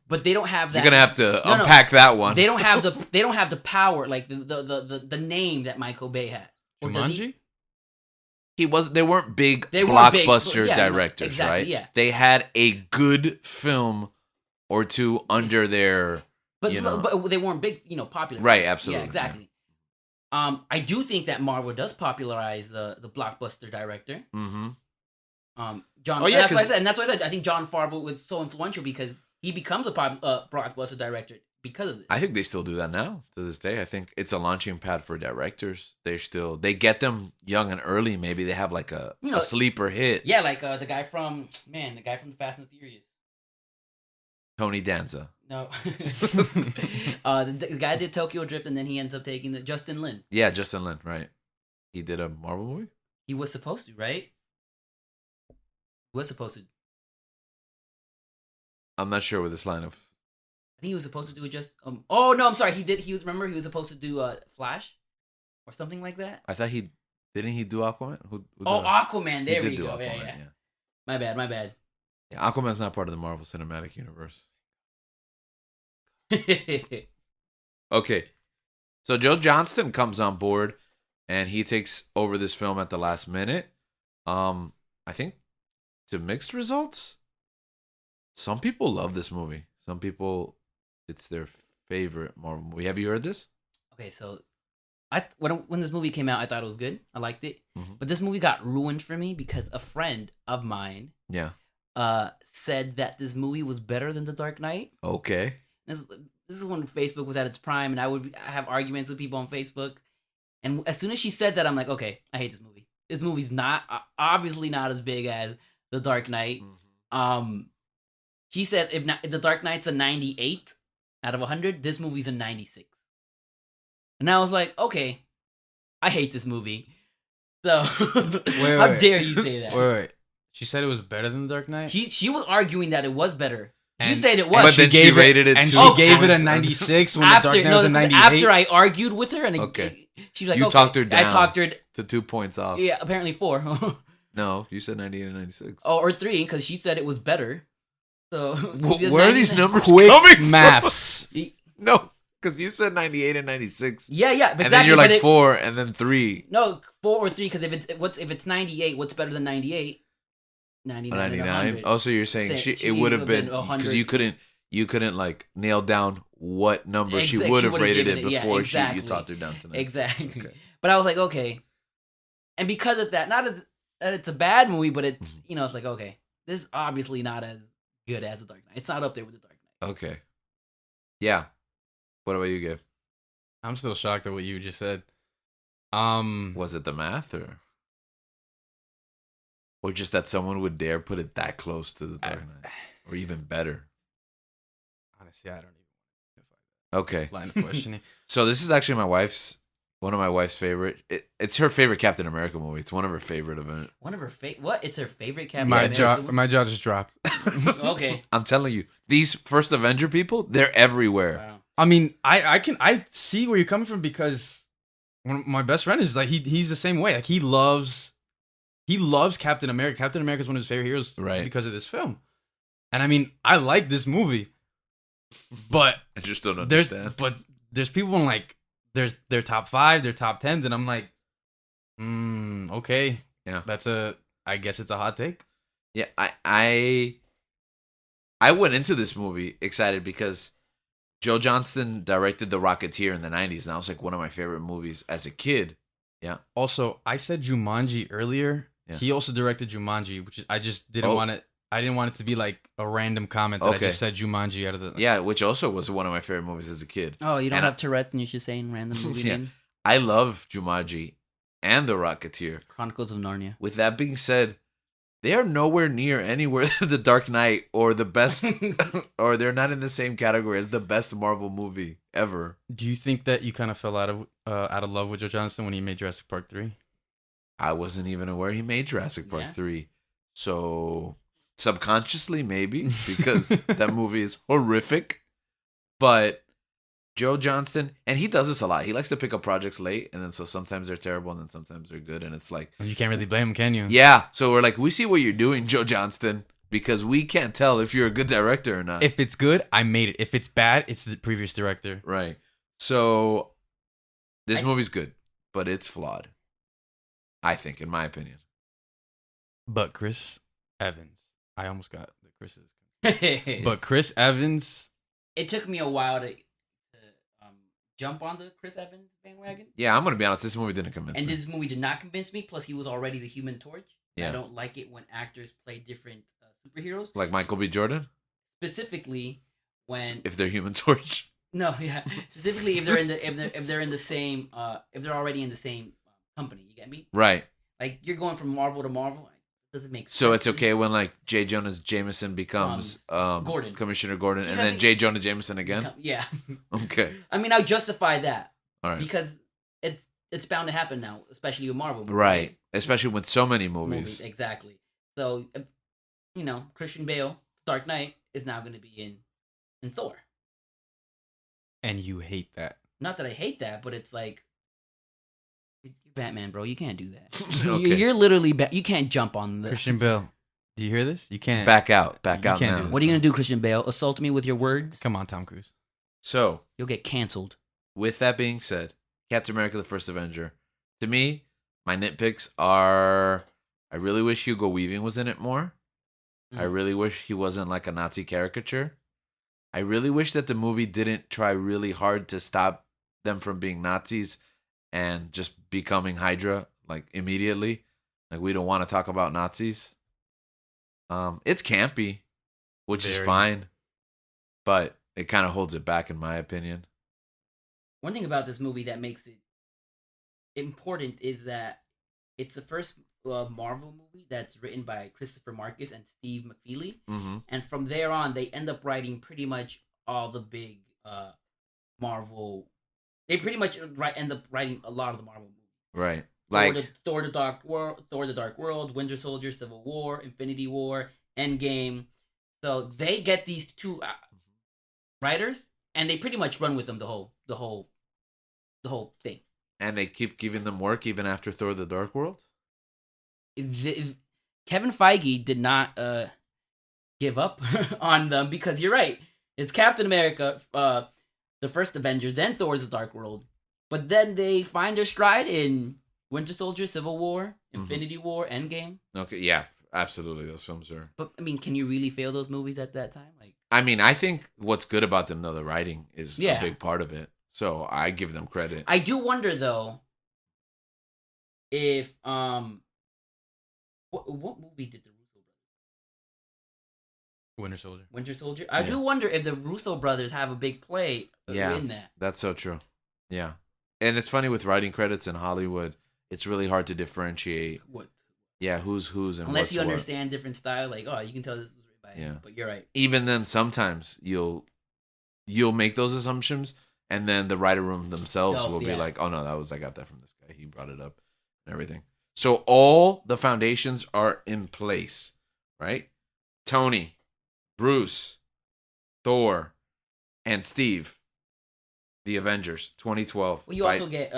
but they don't have that. You're gonna have to unpack that one. They don't have the power, like the name that Michael Bay had. Jumanji? They weren't big blockbuster directors, exactly, right? Yeah. They had a good film or two under their but they weren't big, popular. Right, absolutely. Yeah, exactly. Yeah. I do think that Marvel does popularize the blockbuster director. Mm-hmm. John. That's why I said, and that's why I said I think Jon Favreau was so influential because he becomes a blockbuster director because of this. I think they still do that now to this day. I think it's a launching pad for directors. They get them young and early. Maybe they have like a sleeper hit. Yeah, like the guy from the Fast and the Furious. Tony Danza. No, the guy did Tokyo Drift, and then he ends up taking the Justin Lin. Yeah, Justin Lin, right? He did a Marvel movie. He was supposed to, right? Was supposed to. I'm not sure with this line of. I think he was supposed to do it just. Oh no, I'm sorry. He did. He was supposed to do Flash, or something like that. I thought didn't he do Aquaman? Aquaman. There we go. Aquaman, yeah. My bad. Yeah, Aquaman's not part of the Marvel Cinematic Universe. Okay, so Joe Johnston comes on board, and he takes over this film at the last minute. I think. To mixed results. Some people love this movie. Some people, it's their favorite Marvel movie. Have you heard this? Okay, so when this movie came out, I thought it was good. I liked it, Mm-hmm. but this movie got ruined for me because a friend of mine, said that this movie was better than The Dark Knight. Okay. This is when Facebook was at its prime, and I have arguments with people on Facebook. And as soon as she said that, I'm like, okay, I hate this movie. This movie's obviously not as big as The Dark Knight. Mm-hmm. She said if The Dark Knight's a 98 out of 100, this movie's a 96. And I was like, okay, I hate this movie. So how dare you say that? Wait. She said it was better than The Dark Knight? She was arguing that it was better. You And- said it was. But then she rated it and too. she gave it a 96 when The Dark Knight was a 98. After I argued with her, and Okay. she was like, You okay. talked her down. I talked her to 2 points off. Yeah, apparently 4. No, you said 98 and 96. Oh, or 3, because she said it was better. So Where are these numbers Quick coming from? maths. No, because you said 98 and 96. Yeah, exactly. And then you're like 4 and then 3. No, 4 or 3, because if it's 98, what's better than 98? 99. 99. Oh, so you're saying it would have been because you couldn't like nail down what number she would have rated it before you talked her down to 90. Exactly. Okay. But I was like, okay. And because of that, not that it's a bad movie, but it's it's like, okay, this is obviously not as good as The Dark Knight. It's not up there with The Dark Knight. Okay. Yeah. What about you, Gabe? I'm still shocked at what you just said. Was it the math or just that someone would dare put it that close to the Dark Knight, or even better? Honestly, I don't even Okay. line of questioning. So this is actually one of my wife's favorite. It's her favorite Captain America movie. It's one of her favorite events. One of her what? It's her favorite Captain my America. jaw, my jaw just dropped. Okay. I'm telling you, these first Avenger people, they're everywhere. Wow. I mean, I see where you're coming from because my best friend is like he's the same way. Like he loves Captain America. Captain America is one of his favorite heroes, Right. because of this film. And I mean, I like this movie, but I just don't understand. there's people in like their top 5, their top 10s, and I'm like, okay, Yeah. I guess it's a hot take. Yeah, I went into this movie excited because Joe Johnston directed The Rocketeer in the 90s, and that was like one of my favorite movies as a kid. Yeah. Also, I said Jumanji earlier. Yeah. He also directed Jumanji, which is, I just didn't want it. I didn't want it to be like a random comment that I just said Jumanji out of the. Yeah, which also was one of my favorite movies as a kid. Oh, you don't have Tourette's and you're just saying random movie names? I love Jumanji and The Rocketeer. Chronicles of Narnia. With that being said, they are nowhere near anywhere The Dark Knight or the best, or they're not in the same category as the best Marvel movie ever. Do you think that you kind of fell out of love with Joe Johnston when he made Jurassic Park 3? I wasn't even aware he made Jurassic Park 3. So subconsciously, maybe, because that movie is horrific. But Joe Johnston, and he does this a lot. He likes to pick up projects late, and then so sometimes they're terrible, and then sometimes they're good, and it's like... You can't really blame him, can you? Yeah, so we're like, we see what you're doing, Joe Johnston, because we can't tell if you're a good director or not. If it's good, I made it. If it's bad, it's the previous director. Right. So this movie's good, but it's flawed. I think, in my opinion. But Chris Evans. I almost got the Chris's. But Chris Evans. It took me a while to jump on the Chris Evans bandwagon. Yeah, I'm going to be honest. This movie didn't convince me. And this movie did not convince me. Plus, he was already the Human Torch. Yeah. I don't like it when actors play different superheroes. Like Michael B. Jordan? Specifically, when... If they're Human Torch. No, yeah. Specifically, if they're in the if they're in the same if they're already in the same company. You get me? Right. Like, you're going from Marvel to Marvel. It doesn't make sense. So it's okay when, like, J. Jonah Jameson becomes Gordon. Commissioner Gordon, and then J. Jonah Jameson again? Yeah. Okay. I mean, I'll justify that. All right. Because it's bound to happen now, especially with Marvel movies. Right. Especially with so many movies. Exactly. So, Christian Bale, Dark Knight, is now going to be in Thor. And you hate that. Not that I hate that, but it's like, you're Batman, bro. You can't do that. Okay. You're literally you can't jump on the Christian Bale. Do you hear this? You can't. Back out. Back You out can't now. do this. What are you gonna do, Christian Bale? Assault me with your words? Come on, Tom Cruise. So, You'll get canceled. with that being said, Captain America: The First Avenger. To me, my nitpicks are: I really wish Hugo Weaving was in it more. I really wish he wasn't like a Nazi caricature. I really wish that the movie didn't try really hard to stop them from being Nazis and just becoming Hydra like immediately. Like, we don't want to talk about Nazis. It's campy, which is fine, but it kind of holds it back in my opinion. One thing about this movie that makes it important is that it's the first Marvel movie that's written by Christopher Marcus and Steve McFeely. Mm-hmm. And from there on, they end up writing pretty much all the big Marvel. They pretty much end up writing a lot of the Marvel movies. Right. Like Thor: The Dark World, Winter Soldier, Civil War, Infinity War, Endgame. So they get these two writers, and they pretty much run with them the whole thing. And they keep giving them work even after Thor: The Dark World? Kevin Feige did not give up on them, because you're right. It's Captain America, the first Avengers, then Thor's The Dark World. But then they find their stride in Winter Soldier, Civil War, Infinity War, Endgame. Okay, yeah, absolutely. Those films are... But, I mean, can you really fail those movies at that time? Like, I mean, I think what's good about them, though, the writing is a Yeah. big part of it. So I give them credit. I do wonder, though, if what movie did the Russo brothers? Winter Soldier. Winter Soldier. I Yeah. do wonder if the Russo brothers have a big play Yeah. in that. That's so true. Yeah. And it's funny with writing credits in Hollywood, it's really hard to differentiate. What? Yeah, who's and Unless what's you what. understand different style, like, oh, you can tell this was written by him. Yeah. But you're right. Even then, sometimes you'll make those assumptions, and then the writer room themselves will be Yeah. like, "Oh no, I got that from this guy. He brought it up and everything." So all the foundations are in place, right? Tony, Bruce, Thor, and Steve, the Avengers, 2012. Well, you by- also get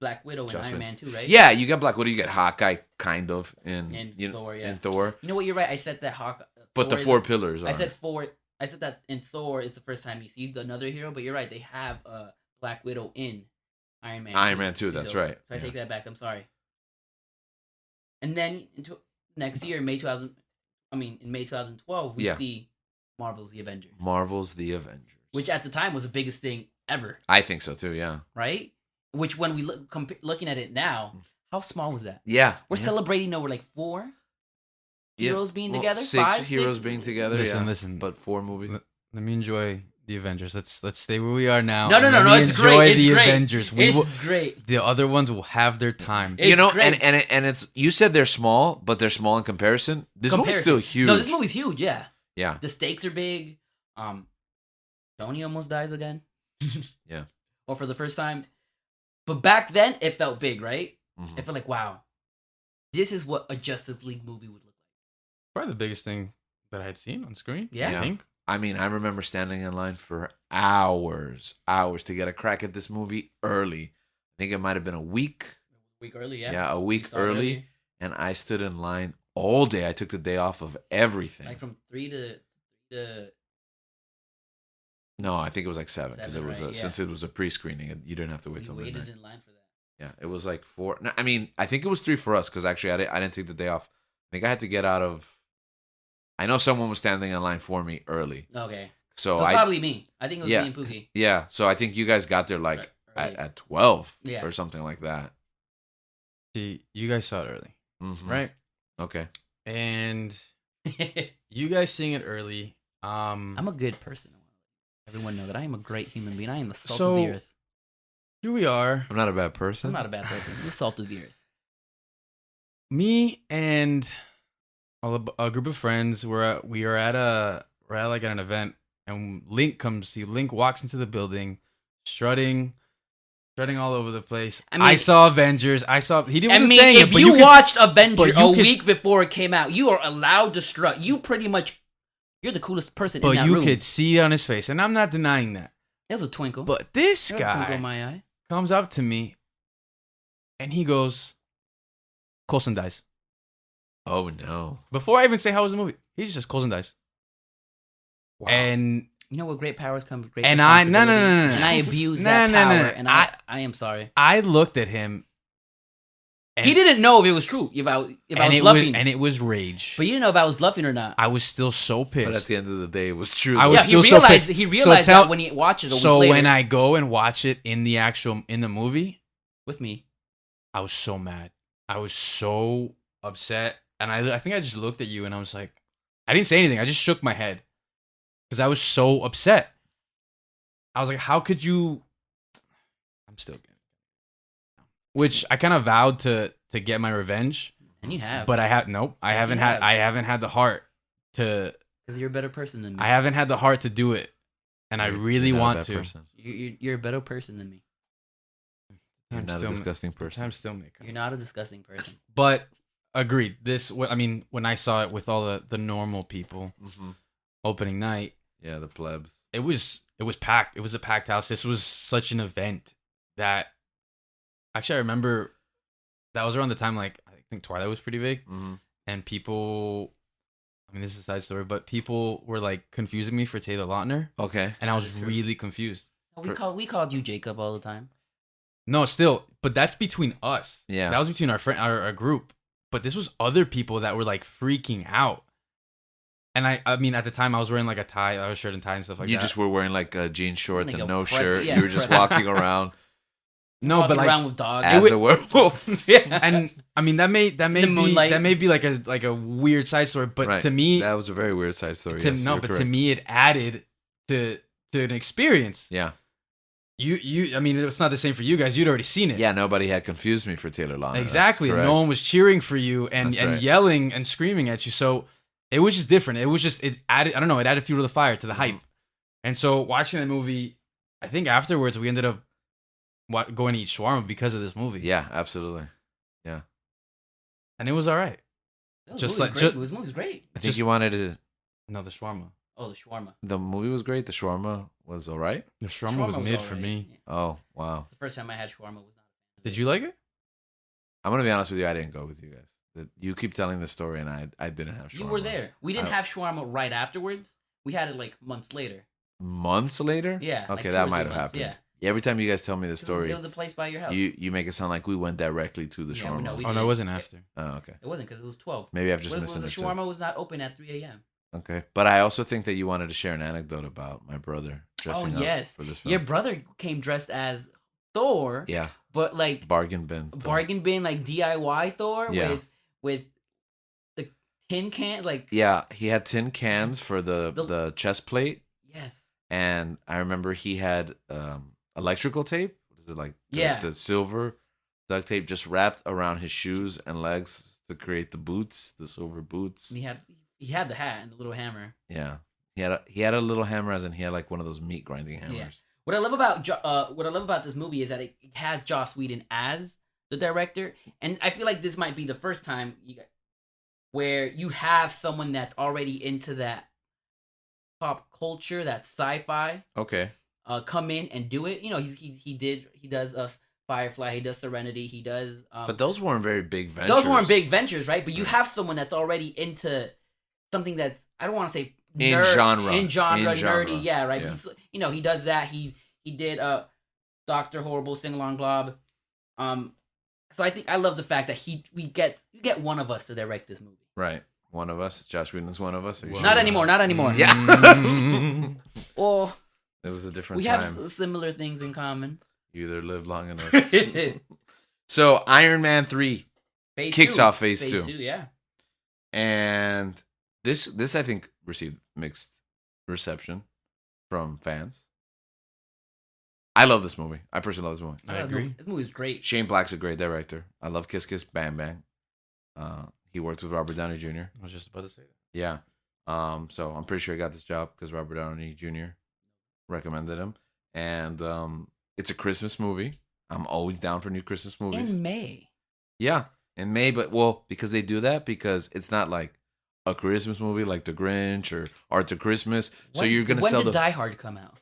Black Widow and Just Iron wait. Man too, right? Yeah, you get Black Widow, you get Hawkeye, kind of, And Thor, yeah. in Thor. You know what? You're right. I said that But the Thor is- four pillars are. I said that in Thor, it's the first time you see another hero. But you're right. They have Black Widow in Iron Man. Iron Man 2, that's right. So I Yeah. take that back. I'm sorry. And then into next year, in May 2012, we Yeah. see Marvel's The Avengers, Marvel's The Avengers. which at the time was the biggest thing ever, I think so too, yeah. right? Which when we looking at it now, how small was that? Yeah. We're yeah. celebrating over like 4 Yeah. heroes being Well, together, 6 5, heroes 6? being together, Listen, yeah. listen. But 4 movies. Let me enjoy the Avengers. Let's stay where we are now. No, and let me it's enjoy great. It's the great. Avengers. It's great. The other ones will have their time. It's You know, great. and it's you said they're small, but they're small in comparison. This movie's Comparison. still huge. No, this movie's huge. Yeah, Yeah. the stakes are big. Tony almost dies again. Yeah. Or for the first time. But back then, it felt big, right? Mhm. It felt like, wow, this is what a Justice League movie would look like. Probably the biggest thing that I had seen on screen. Yeah. I think. I mean, I remember standing in line for hours to get a crack at this movie early. I think it might have been a week. A week early, yeah. Yeah, a week Started early. And I stood in line all day. I took the day off of everything. Like from 3 to No, I think it was like 7 because it 7, was right, yeah. since it was a pre-screening, you didn't have to wait we till waited midnight. in line for that. Yeah, it was like 4. No, I mean, I think it was 3 for us because actually I didn't take the day off. I think I had to get out of. I know someone was standing in line for me early, Okay. so It was I probably me. I think it was Yeah. me and Pookie. yeah. So I think you guys got there like Right. at 12 Yeah. or something like that. See, you guys saw it early, Mhm. right? Okay. And you guys seeing it early. I'm a good person. Everyone know that I am a great human being. I am the salt So- of the earth. Here we are. I'm not a bad person. I'm not a bad person. I'm the salt of the earth. Me and a group of friends we are at an event, and Link walks into the building, strutting all over the place. I mean- I saw Avengers. He didn't I wasn't mean, saying if it, but you could- watched Avengers but you a could- week before it came out, you are allowed to strut. You're the coolest person in but that you room. could see it on his face, and I'm not denying that. There's a twinkle. But this There's a twinkle guy in my eye. comes up to me, and he goes, "Coulson dies." Oh no. Before I even say how was the movie, he just says Coulson dies. Wow. And You know what? Great powers come with great And I- responsibility. no. And I abuse No, that no, no, power. no. And I am sorry. I looked at him, and He didn't know if it was true. If I was it bluffing. was, and it was rage. But you didn't know if I was bluffing or not. I was still so pissed. But at the end of the day, it was true. I though. was Yeah, still he so realized pissed. he So realized tell- that when he watches it a week So later when I go and watch it in the movie, with me. I was so mad. I was so upset, and I think I just looked at you and I was like, I didn't say anything. I just shook my head because I was so upset. I was like, how could you? I'm still getting. Which I kind of vowed to get my revenge, And you have. but I have nope. I Yes, haven't you had. have. I haven't had the heart to. Because you're a better person than me. I haven't had the heart to do it, and I really You're not a want bad to. person. You're a better person than me. You're I'm not still- a disgusting person. I'm still making. You're not a disgusting person. But agreed. I mean, when I saw it with all the normal people Mhm. opening night, Yeah, the plebs. it was packed. It was a packed house. This was such an event that actually I remember that was around the time like I think Twilight was pretty big, Mm-hmm. and people. I mean, this is a side story, but people were like confusing me for Taylor Lautner, Okay. and I was That is true. really confused. We called you Jacob all the time. No, still, but that's between us. Yeah. That was between our group. But this was other people that were like freaking out. And I mean, at the time I was wearing like a tie, a shirt and tie and stuff like You that. just were wearing like jean shorts Like and a no prep- shirt. yeah, You were just prep. walking around. No, but walking like around with dogs. As would- a werewolf. yeah. and I mean that may The be moonlight. that may be like a weird side story, but Right. to me, That was a very weird side story. to yes, no, you're but to correct. me it added to an experience. Yeah. You I mean it's not the same for you guys. You'd already seen it. Yeah, nobody had confused me for Taylor Lautner. Exactly. That's And no correct. one was cheering for you and That's right. yelling and screaming at you. So it was just different. It added I don't know, it added fuel to the fire, to the Mm-hmm. hype. And so watching the movie, I think afterwards we ended up going to eat shawarma because of this movie. Yeah, absolutely. And it was all right. Just Just like- great. This movie's great. I think Just- you wanted to. No, the shawarma. Oh, the shawarma. The movie was great. The shawarma was all right. The shawarma was mid for alright. me. Yeah. Oh, wow. It's the first time I had shawarma. Was not. Did you like it? I'm going to be honest with you. I didn't go with you guys. You keep telling the story, and I didn't have shawarma. You were there. We didn't I- have shawarma right afterwards. We had it like months later. Months later? Yeah. like Okay, 2 or that 3 might have months, happened. Yeah. Every time you guys tell me the It was- story, It was a place by your house. you make it sound like we went directly to the Yeah, we know, shawarma. we Oh no, it did. wasn't after. Oh, okay. It wasn't because it was 12. Maybe I've just The misunderstood. shawarma was not open at 3 a.m. Okay. But I also think that you wanted to share an anecdote about my brother dressing up yes. for this film. Your brother came dressed as Thor, Yeah. but like Bargain bin. bargain bin, like DIY Thor Yeah. with the tin can, like Yeah, he had tin cans for the The- chest plate, yes, and I remember he had electrical tape. What is it like? Yeah. The silver duct tape just wrapped around his shoes and legs to create the boots, the silver boots. and he had the hat and the little hammer. Yeah, he had a little hammer, as in he had like one of those meat grinding hammers. What I love about this movie is that it has Joss Whedon as the director, and I feel like this might be the first time where you have someone that's already into that pop culture, that sci-fi, Okay. come in and do it. You know, he does Firefly, he does Serenity, he does. But those weren't very big ventures. Those weren't big ventures, right? But you Right. have someone that's already into something that's, I don't want to say In genre. in genre, In genre. nerdy, yeah, right. Yeah. He's, he does that. He did Doctor Horrible Sing Along Blob. So I think I love the fact that you get one of us to direct this movie. Right. One of us. Josh Whedon's one of us. Are you Well, sure? Not anymore. Not anymore. Yeah. Or It was a different we time. have similar things in common. You either lived long enough. Phase So Iron Man 3 kicks 2. off phase Phase 2. 2, yeah. And this I think received mixed reception from fans. I love this movie. I personally love this movie. I agree. This movie's great. Shane Black's a great director. I love Kiss Kiss Bang Bang. He worked with Robert Downey Jr. I was just about to say that. Yeah. So I'm pretty sure he got this job because Robert Downey Jr. recommended him. And it's a Christmas movie. I'm always down for new Christmas movies. In May. Yeah, in May, but because they do that because it's not like a Christmas movie like The Grinch or Arthur Christmas. So you're gonna when sell did the. Die Hard come out?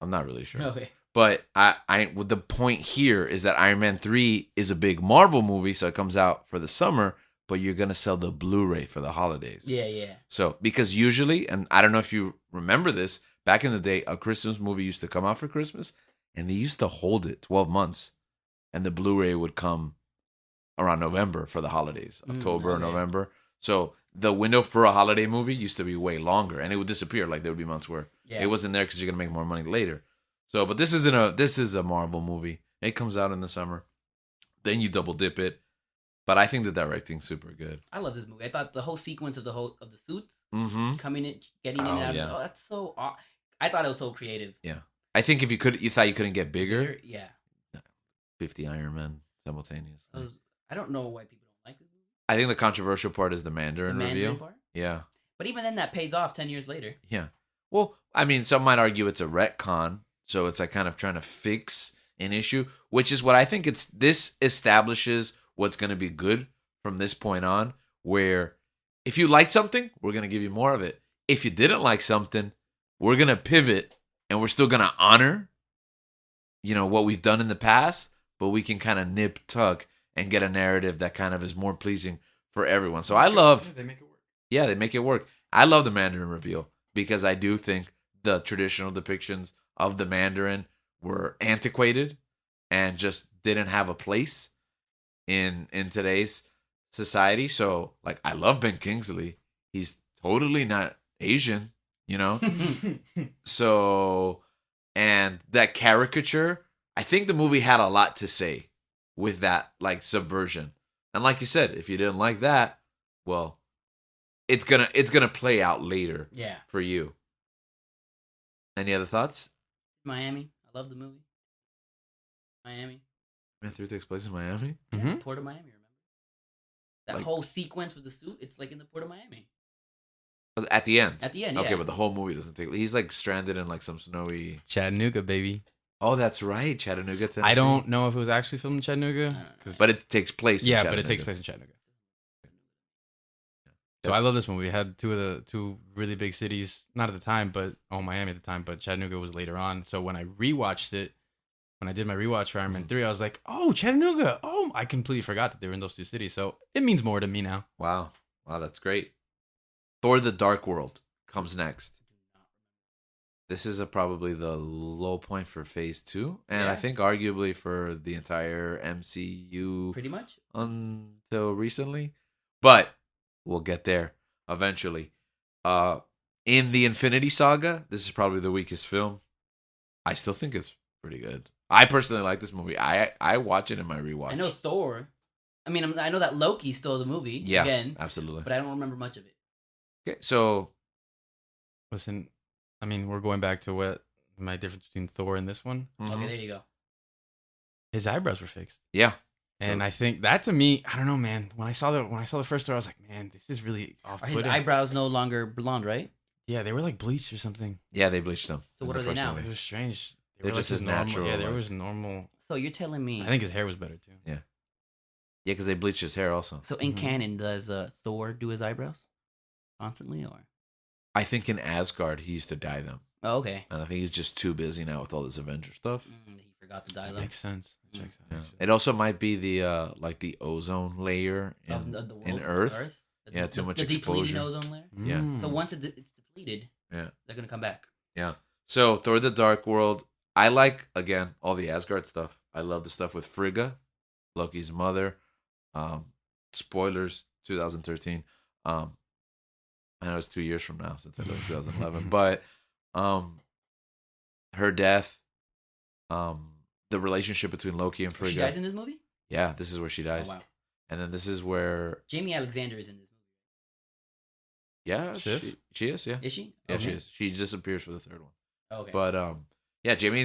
I'm not really sure, Okay. but the point here is that Iron Man 3 is a big Marvel movie, so it comes out for the summer. But you're gonna sell the Blu-ray for the holidays. Yeah, yeah. So because usually, and I don't know if you remember this, back in the day, a Christmas movie used to come out for Christmas, and they used to hold it 12 months, and the Blu-ray would come around November for the holidays, October or okay. November. So the window for a holiday movie used to be way longer, and it would disappear. Like there would be months where Yeah. it wasn't there because you're gonna make more money later. So, but this is a Marvel movie. It comes out in the summer, then you double dip it. But I think the directing's super good. I love this movie. I thought the whole sequence of the suits Mm-hmm. coming in, getting in Oh, and out. yeah. Oh, that's so. I thought it was so creative. I think if you thought you couldn't get bigger, Yeah. 50 Iron Men simultaneously. I don't know why people don't like this movie. I think the controversial part is the The Mandarin Mandarin reveal. part. Yeah. But even then, that pays off 10 years later. Yeah. Well, I mean, some might argue it's a retcon, so it's like kind of trying to fix an issue, which is what I think this establishes what's going to be good from this point on, where if you like something, we're going to give you more of it. If you didn't like something, we're going to pivot and we're still going to honor, what we've done in the past, but we can kind of nip tuck and get a narrative that kind of is more pleasing for everyone. So I love, They make it work. yeah, they make it work. I love the Mandarin reveal because I do think the traditional depictions of the Mandarin were antiquated and just didn't have a place in today's society. So, like, I love Ben Kingsley. He's totally not Asian, So, and that caricature I think the movie had a lot to say with that like subversion. And like you said, if you didn't like that, well, it's gonna play out later Yeah. for you. Any other thoughts? Miami. I love the movie. Miami. Man 3 takes place in Miami. Yeah, Mhm. the Port of Miami, remember? That Like- whole sequence with the suit, it's like in the Port of Miami. At the end. At the end, yeah. Okay, but the whole movie doesn't take. He's like stranded in like some snowy. Chattanooga, baby. Oh, that's right, Chattanooga, Tennessee. I don't know if it was actually filmed in Chattanooga. I don't know. But it takes place. Yeah, in but it takes Chattanooga. place in Chattanooga. So I That's- love this movie. It had two really big cities, not at the time, but Miami at the time, but Chattanooga was later on. So when I rewatched it, when I did my rewatch for Iron Man 3, I was like, oh, Chattanooga. Oh, I completely forgot that they were in those two cities. So it means more to me now. Wow, that's great. Thor: The Dark World comes next. This is probably the low point for Phase 2, and I Yeah. think arguably for the entire MCU Pretty much. until recently. But we'll get there eventually. In the Infinity Saga, this is probably the weakest film. I still think it's pretty good. I personally like this movie. I watch it in my rewatch. I know Thor. I mean, I know that Loki stole the movie Yeah, again, absolutely. but I don't remember much of it. Okay, so Listen, I mean, we're going back to what my difference between Thor and this one. mhm. Okay, there you go. His eyebrows were fixed. Yeah. And So- I think that to me, I don't know, man. When I saw the first Thor, I was like, man, this is really Are off-putting. his eyebrows no longer blonde, right? Yeah, they were like bleached or something. Yeah, they bleached them. So in what the are they first now? It movie. was strange. They're were just his as normal. natural, Yeah, they like- were his normal. So you're telling me? I think his hair was better too. Yeah, because they bleached his hair also. So in Mhm. canon, does Thor do his eyebrows constantly, or? I think in Asgard he used to dye them, Oh, okay. and I think he's just too busy now with all this Avenger stuff. He forgot to dye That them. makes sense. That checks out, Yeah. actually. It also might be the like the ozone layer in, Of the world, in of Earth. The- Yeah, too much the depleted exposure. ozone layer. Yeah. Mm. So once it's depleted, Yeah. they're gonna come back. So Thor: The Dark World. I like again all the Asgard stuff. I love the stuff with Frigga, Loki's mother. Spoilers, 2013. I know it's 2 years from now since I lived in 2011, but her death, the relationship between Loki and She Frigga. dies in this movie. Yeah, this is where she dies, Oh wow. and then this is where Jamie Alexander is in this movie. yeah, Sif? she is. Yeah, Is she? yeah, Okay. she is. She disappears for the third one, Okay. but yeah, Jamie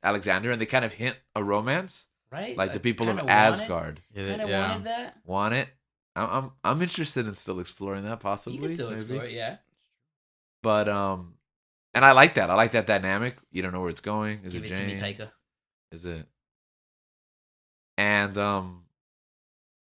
Alexander, and they kind of hint a romance, right. like the people of kinda wanted- Asgard Kind of yeah. wanted that. want it. I'm interested in still exploring that possibly. You can still maybe. explore it, yeah. But and I like that. I like that dynamic. You don't know where it's going. Is Give it it to me, Jane? Taika. Is it? And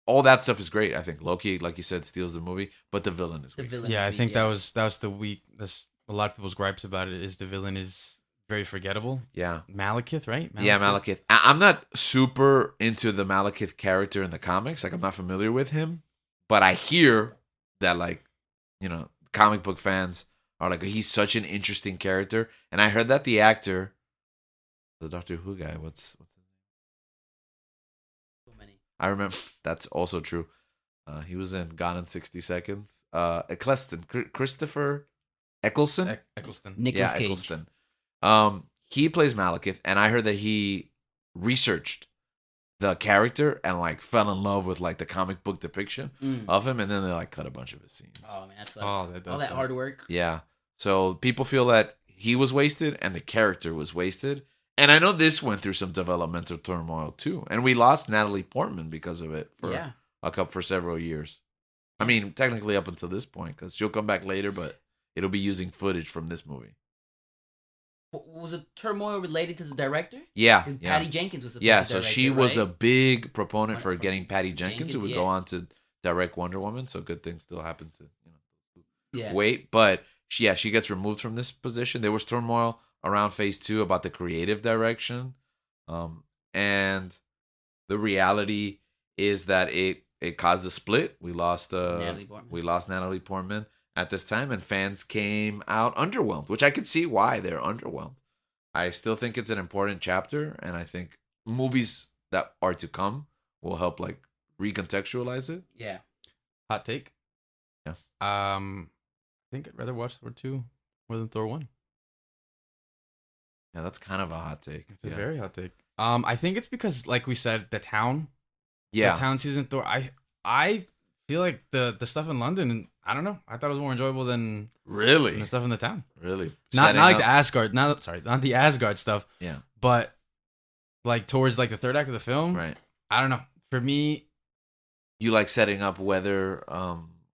all that stuff is great. I think Loki, like you said, steals the movie, but the villain is The weak. villain. Yeah, I is think weak, that was the weak. That's a lot of people's gripes about it. Is the villain is very forgettable. Yeah, Malekith, right? yeah, Malekith. I'm not super into the Malekith character in the comics. Like I'm not familiar with him, but I hear that like, comic book fans are like he's such an interesting character, and I heard that the actor, the Doctor Who guy, what's his name? So many. I remember that's also true. He was in Gone in 60 Seconds. Christopher Eccleston. Eccleston. Nicolas Yeah, Cage. Eccleston. He plays Malekith, and I heard that he researched the character and like fell in love with like the comic book depiction Mm. of him, and then they like cut a bunch of his scenes. Oh man, that sucks. Oh, that does all that suck. hard work. Yeah. So people feel that he was wasted and the character was wasted. And I know this went through some developmental turmoil too. And we lost Natalie Portman because of it for for several years. I mean, technically up until this point, because she'll come back later, but it'll be using footage from this movie. Was the turmoil related to the director? Yeah. Because Yeah. Patty Jenkins was supposed Yeah, to so direct she it, was a right? big proponent From for getting Patty Jenkins, who would Jenkins, go yeah. on to direct Wonder Woman. So good things still happen to Yeah. wait. But she gets removed from this position. There was turmoil around Phase 2 about the creative direction, and the reality is that it caused a split. We lost Natalie Portman at this time, and fans came out underwhelmed, which I could see why they're underwhelmed. I still think it's an important chapter, and I think movies that are to come will help like recontextualize it. Yeah. Hot take. Yeah. I think I'd rather watch Thor 2 more than Thor 1. Yeah, that's kind of a hot take. It's a Yeah. very hot take. I think it's because, like we said, the town season Thor. I feel like the stuff in London. I don't know. I thought it was more enjoyable than Really? the stuff in the town. Really? Not like the Asgard. Not the Asgard stuff. Yeah. But like towards like the third act of the film. Right. I don't know. For me, you like setting up weather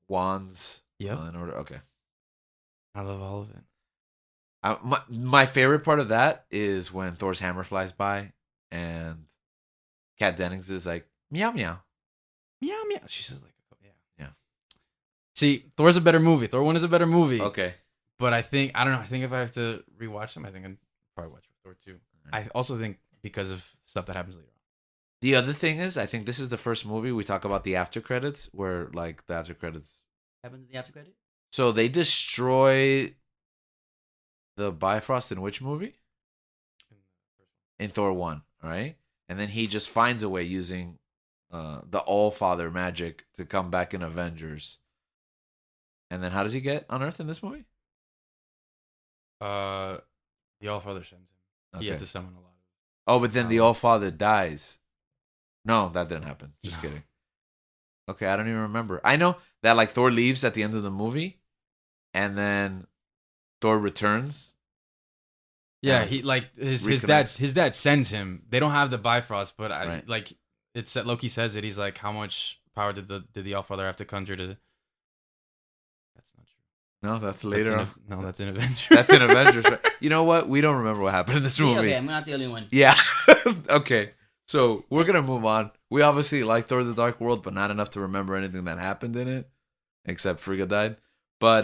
wands. Yep. In order. Okay. I love all of it. My favorite part of that is when Thor's hammer flies by and Kat Dennings is like meow meow Meow meow. She says like, oh, yeah. See, Thor's a better movie. Thor 1 is a better movie. Okay. But I think I don't know. I think if I have to rewatch them, I think I'd probably watch Thor 2. I also think because of stuff that happens later on. The other thing is, I think this is the first movie we talk about the after credits, where like the after credits Happens in the after credit. So they destroy the Bifrost in which movie? In Thor 1, all right? And then he just finds a way using the All-Father magic to come back in Avengers. And then how does he get on Earth in this movie? The All-Father sends him. Okay. He had to summon a lot of. Oh, but then the All-Father dies. No, that didn't happen. Just kidding. Okay, I don't even remember. I know that like Thor leaves at the end of the movie, and then Thor returns. Yeah, he like his dad sends him. They don't have the Bifrost, but like it's Loki says it. He's like, how much power did the All-Father have to conjure to? That's not true. No, that's later. That's in Avengers. That's in Avengers. Right? You know what? We don't remember what happened in this movie. Okay, I'm not the only one. Yeah. Okay. So we're gonna move on. We obviously like Thor: The Dark World, but not enough to remember anything that happened in it, except Frigga died. But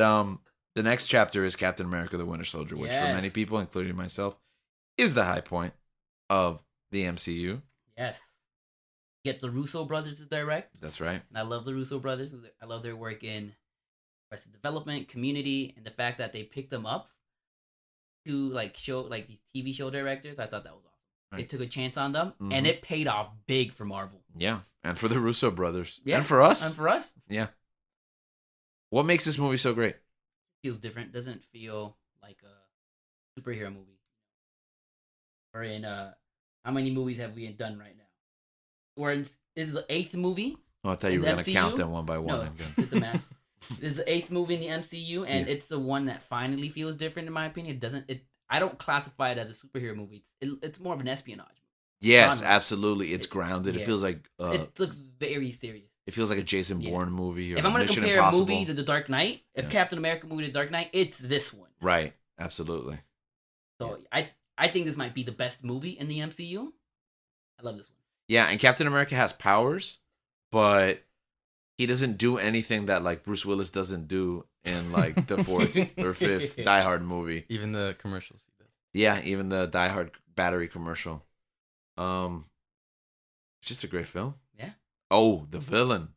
the next chapter is Captain America: The Winter Soldier, which for many people, including myself, is the high point of the MCU. Yes. Get the Russo brothers to direct. That's right. And I love the Russo brothers. I love their work in Arrested Development, Community, and the fact that they picked them up to like show like these TV show directors. I thought that was awesome. Right. They took a chance on them, and it paid off big for Marvel. Yeah, and for the Russo brothers. Yeah. And for us. And for us. Yeah. What makes this movie so great? Feels different. Doesn't feel like a superhero movie. Or in how many movies have we done right now? This is the 8th movie. Oh, I thought you were going to count them one by one. No, did the math. This is the 8th movie in the MCU, and it's the one that finally feels different in my opinion. I don't classify it as a superhero movie. It's more of an espionage movie. Yes, absolutely. It's grounded. Yeah. It feels like it looks very serious. It feels like a Jason Bourne movie. Or if I'm going to compare Impossible. a movie to The Dark Knight, if Captain America movie to The Dark Knight, it's this one. Right. Absolutely. So I think this might be the best movie in the MCU. I love this one. Yeah, and Captain America has powers, but he doesn't do anything that like Bruce Willis doesn't do in like the 4th or 5th Die Hard movie. Even the commercials. Yeah, even the Die Hard battery commercial. It's just a great film. Yeah. Oh, the villain.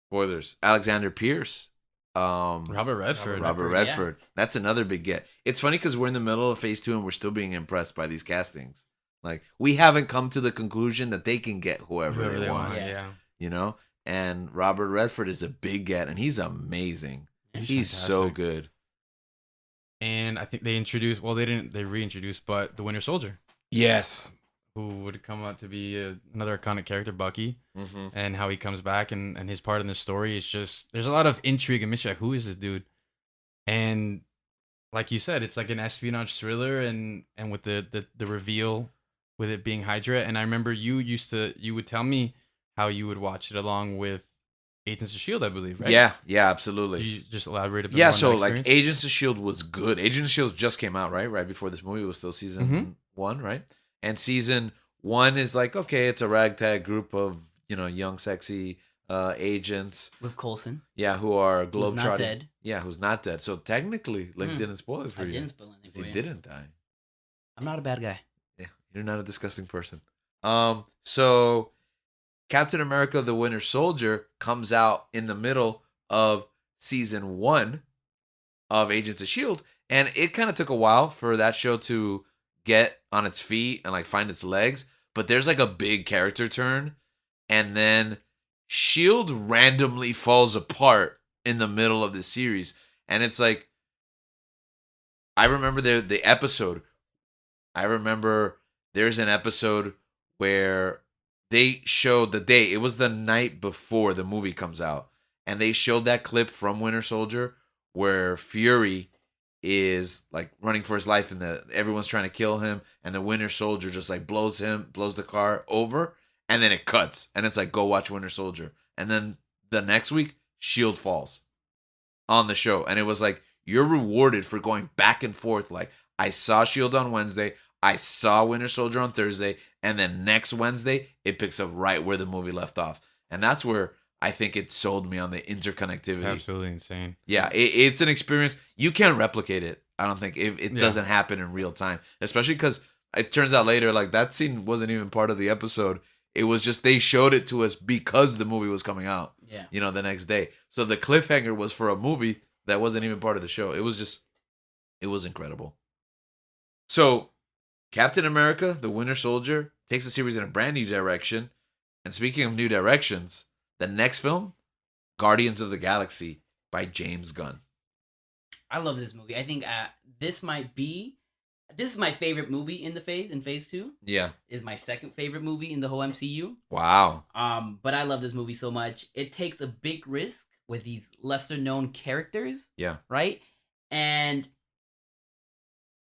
Spoilers. Alexander Pierce. Robert Redford. Robert Redford. Yeah. That's another big get. It's funny because we're in the middle of phase 2 and we're still being impressed by these castings. Like, we haven't come to the conclusion that they can get whoever they want. Yeah. You know? And Robert Redford is a big get, and he's amazing. He's so good. And I think they introduced, they reintroduced, but the Winter Soldier. Yes. Who would come out to be another iconic character, Bucky, and how he comes back and his part in the story is just, there's a lot of intrigue and mystery. Like, who is this dude? And like you said, it's like an espionage thriller, and with the reveal with it being Hydra. And I remember you would tell me how you would watch it along with Agents of S.H.I.E.L.D., I believe, right? Yeah, absolutely. Could you just elaborate a bit more on so that like experience? Agents of S.H.I.E.L.D. was good. Agents of S.H.I.E.L.D. just came out, right before this movie. It was still season 1, right? And season 1 is like, okay, it's a ragtag group of, young, sexy agents. With Coulson. Yeah, who are globetrotting. Who's not dead. Yeah, who's not dead. So technically, didn't spoil it for you. I didn't spoil anything for you. He didn't die. I'm not a bad guy. Yeah, you're not a disgusting person. So Captain America: The Winter Soldier comes out in the middle of season 1 of Agents of S.H.I.E.L.D., and it kind of took a while for that show to get on its feet and like find its legs, but there's like a big character turn, and then S.H.I.E.L.D. randomly falls apart in the middle of the series, and it's like, I remember the episode. I remember there's an episode where they showed the day. It was the night before the movie comes out, and they showed that clip from Winter Soldier where Fury is like running for his life, and everyone's trying to kill him, and the Winter Soldier just like blows the car over, and then it cuts, and it's like, go watch Winter Soldier, and then the next week Shield falls on the show, and it was like, you're rewarded for going back and forth. Like, I saw Shield on Wednesday, I saw Winter Soldier on Thursday, and then next Wednesday it picks up right where the movie left off, and that's where I think it sold me on the interconnectivity. It's absolutely insane. Yeah, it's an experience. You can't replicate it, I don't think, if it doesn't happen in real time. Especially because it turns out later, like, that scene wasn't even part of the episode. It was just they showed it to us because the movie was coming out, the next day. So the cliffhanger was for a movie that wasn't even part of the show. It was incredible. So Captain America, the Winter Soldier, takes the series in a brand new direction. And speaking of new directions, the next film, Guardians of the Galaxy by James Gunn. I love this movie. I think this is my favorite movie in phase 2. Yeah. Is my second favorite movie in the whole MCU. Wow. But I love this movie so much. It takes a big risk with these lesser known characters. Yeah. Right? And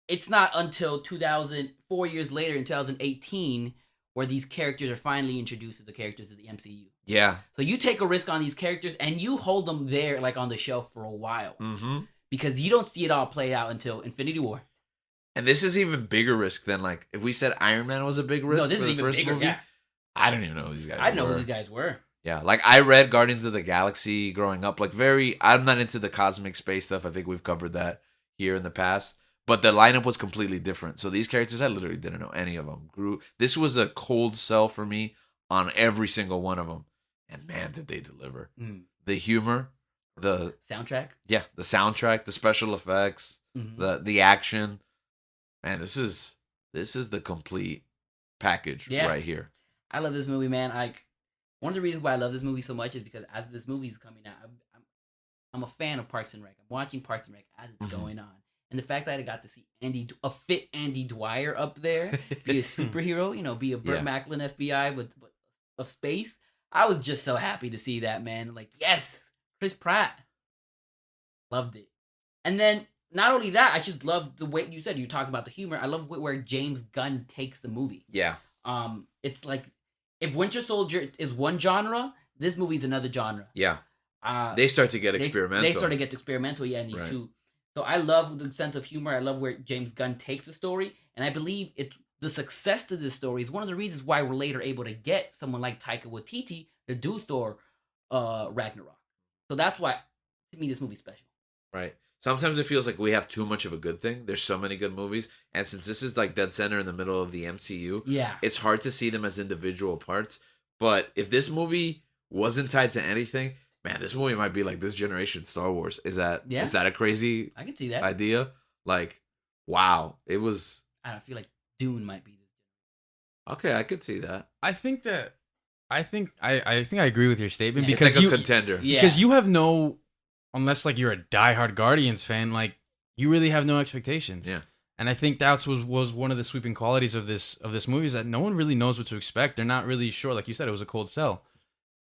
it's not until 4 years later in 2018 where these characters are finally introduced to the characters of the MCU. Yeah. So you take a risk on these characters and you hold them there like on the shelf for a while. Mm-hmm. Because you don't see it all play out until Infinity War. And this is even bigger risk than, like, if we said Iron Man was a big risk. No, this for is the even first bigger. movie, Yeah. I don't even know who these guys were. I didn't know who these guys were. Yeah, like, I read Guardians of the Galaxy growing up. Like, I'm not into the cosmic space stuff. I think we've covered that here in the past. But the lineup was completely different. So these characters, I literally didn't know any of them. This was a cold sell for me on every single one of them. And man, did they deliver. The humor, the soundtrack. Yeah, the soundtrack, the special effects, the action. Man, this is the complete package right here. I love this movie, man. One of the reasons why I love this movie so much is because as this movie is coming out, I'm a fan of Parks and Rec. I'm watching Parks and Rec as it's going on. And the fact that I got to see a fit Andy Dwyer up there, be a superhero, be a Burt Macklin FBI of space. I was just so happy to see that, man. Like, yes, Chris Pratt. Loved it. And then, not only that, I just love the way you said, you talk about the humor. I love where James Gunn takes the movie. Yeah. It's like, if Winter Soldier is one genre, this movie's another genre. Yeah. They start to get experimental. They start to get experimental, in these two. So I love the sense of humor. I love where James Gunn takes the story. And I believe the success to this story is one of the reasons why we're later able to get someone like Taika Waititi to do Thor Ragnarok. So that's why, to me, this movie's special. Right. Sometimes it feels like we have too much of a good thing. There's so many good movies. And since this is like dead center in the middle of the MCU, it's hard to see them as individual parts. But if this movie wasn't tied to anything, man, this movie might be like this generation Star Wars. Is that a crazy I can see that idea? Like, wow. It was... I feel like Dune might be this. Okay, I could see that. I think I agree with your statement because it's like a contender. Because you have no... Unless, like, you're a diehard Guardians fan, like, you really have no expectations. Yeah. And I think that was one of the sweeping qualities of this movie is that no one really knows what to expect. They're not really sure. Like you said, it was a cold sell.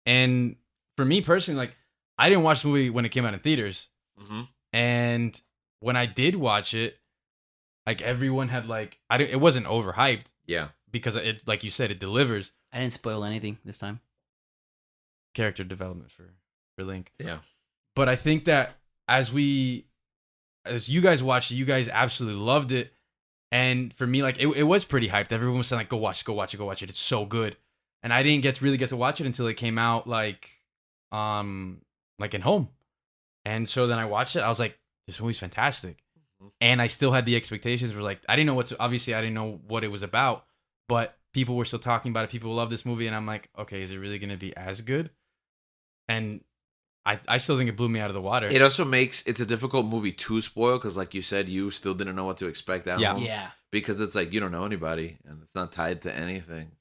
And for me personally, like, I didn't watch the movie when it came out in theaters. Mm-hmm. And when I did watch it, like, everyone had, like, it wasn't overhyped. Yeah. Because it, like you said, it delivers. I didn't spoil anything this time. Character development for Link. Yeah. But I think that as you guys watched it, you guys absolutely loved it. And for me, like, it was pretty hyped. Everyone was saying, like, go watch it. It's so good. And I didn't really get to watch it until it came out, like in home. And so then I watched it. I was like, this movie's fantastic. Mm-hmm. And I still had the expectations for, like, I didn't know what it was about, but people were still talking about it. People love this movie. And I'm like, okay, is it really going to be as good? And I still think it blew me out of the water. It also it's a difficult movie to spoil because, like you said, you still didn't know what to expect at home. Yeah. Because it's like you don't know anybody and it's not tied to anything.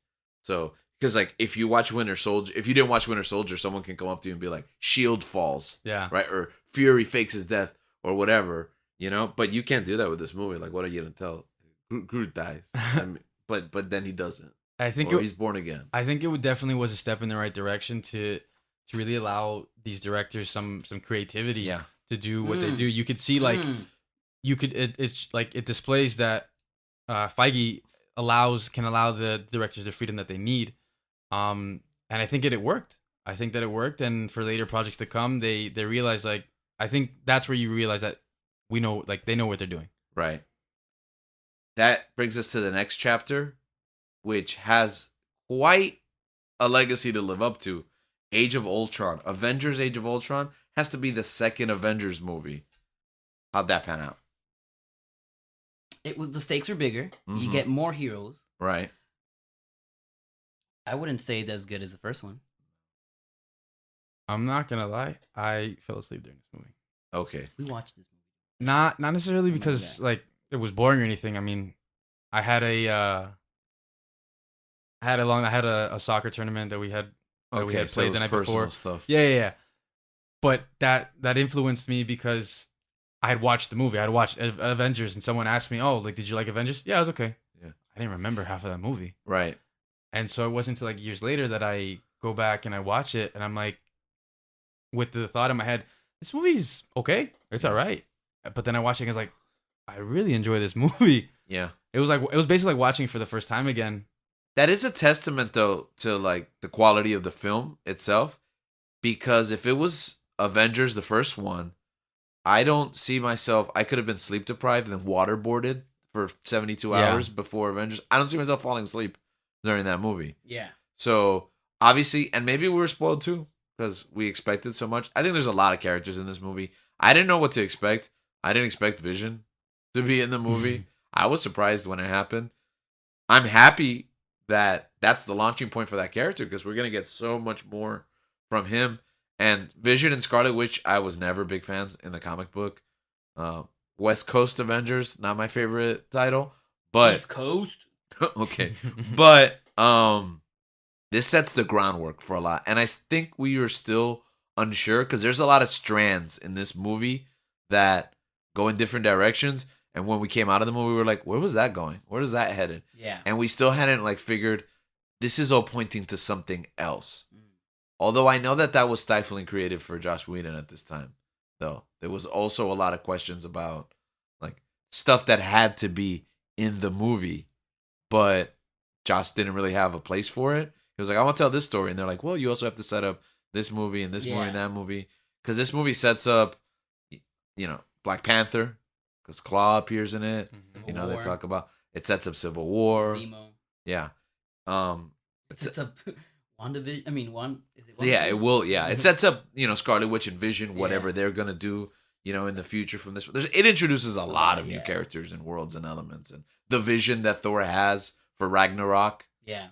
So, because, like, if you didn't watch Winter Soldier, someone can come up to you and be like, Shield falls. Yeah. Right? Or Fury fakes his death or whatever, But you can't do that with this movie. Like, what are you going to tell? Groot dies. but then he doesn't. I think Or he's born again. I think it would definitely was a step in the right direction to really allow these directors some creativity Yeah. to do what they do. You could see like it's like it displays that Feige can allow the directors the freedom that they need. And I think it worked. I think that it worked, and for later projects to come, they realize like I think that's where you realize that we know like they know what they're doing. Right. That brings us to the next chapter, which has quite a legacy to live up to. Age of Ultron. Avengers Age of Ultron has to be the second Avengers movie. How'd that pan out? The stakes are bigger. Mhm. You get more heroes. Right. I wouldn't say it's as good as the first one. I'm not gonna lie, I fell asleep during this movie. Okay. We watched this movie. Not necessarily my because God. like it was boring or anything. I mean, I had a soccer tournament that we had we Okay. had So it played was the night personal before. stuff. Yeah. But that influenced me because I had watched the movie. I had watched Avengers, and someone asked me, "Oh, like, did you like Avengers?" Yeah, it was okay. Yeah. I didn't remember half of that movie, Right. and so it wasn't until like years later that I go back and I watch it, and I'm like, with the thought in my head, this movie's okay. It's all right. But then I watch it and it's like, I really enjoy this movie. Yeah. It was basically like watching it for the first time again. That is a testament, though, to like the quality of the film itself. Because if it was Avengers, the first one, I don't see myself. I could have been sleep deprived and waterboarded for 72 Yeah. hours before Avengers. I don't see myself falling asleep during that movie. Yeah. So obviously, and maybe we were spoiled too because we expected so much. I think there's a lot of characters in this movie. I didn't know what to expect. I didn't expect Vision to be in the movie. I was surprised when it happened. I'm happy that that's the launching point for that character because we're going to get so much more from him. And Vision and Scarlet Witch, I was never big fans in the comic book. West Coast Avengers, not my favorite title, but East Coast. okay. But this sets the groundwork for a lot. And I think we are still unsure because there's a lot of strands in this movie that go in different directions. And when we came out of the movie, we were like, where was that going? Where is that headed? Yeah. And we still hadn't like figured this is all pointing to something else. Although I know that was stifling creative for Josh Whedon at this time, though. There was also a lot of questions about like stuff that had to be in the movie, but Josh didn't really have a place for it. He was like, I want to tell this story. And they're like, well, you also have to set up this movie and this movie and that movie. Because this movie sets up, Black Panther, because Claw appears in it. Civil They War. talk about, it sets up Civil War. Zemo. Yeah. It's a WandaVision. I mean, is it Yeah, WandaVision? it will. Yeah, it sets up, Scarlet Witch and Vision, whatever Yeah. they're gonna do, in the future from this. It introduces a lot of new Yeah. characters and worlds and elements, and the vision that Thor has for Ragnarok. Yeah.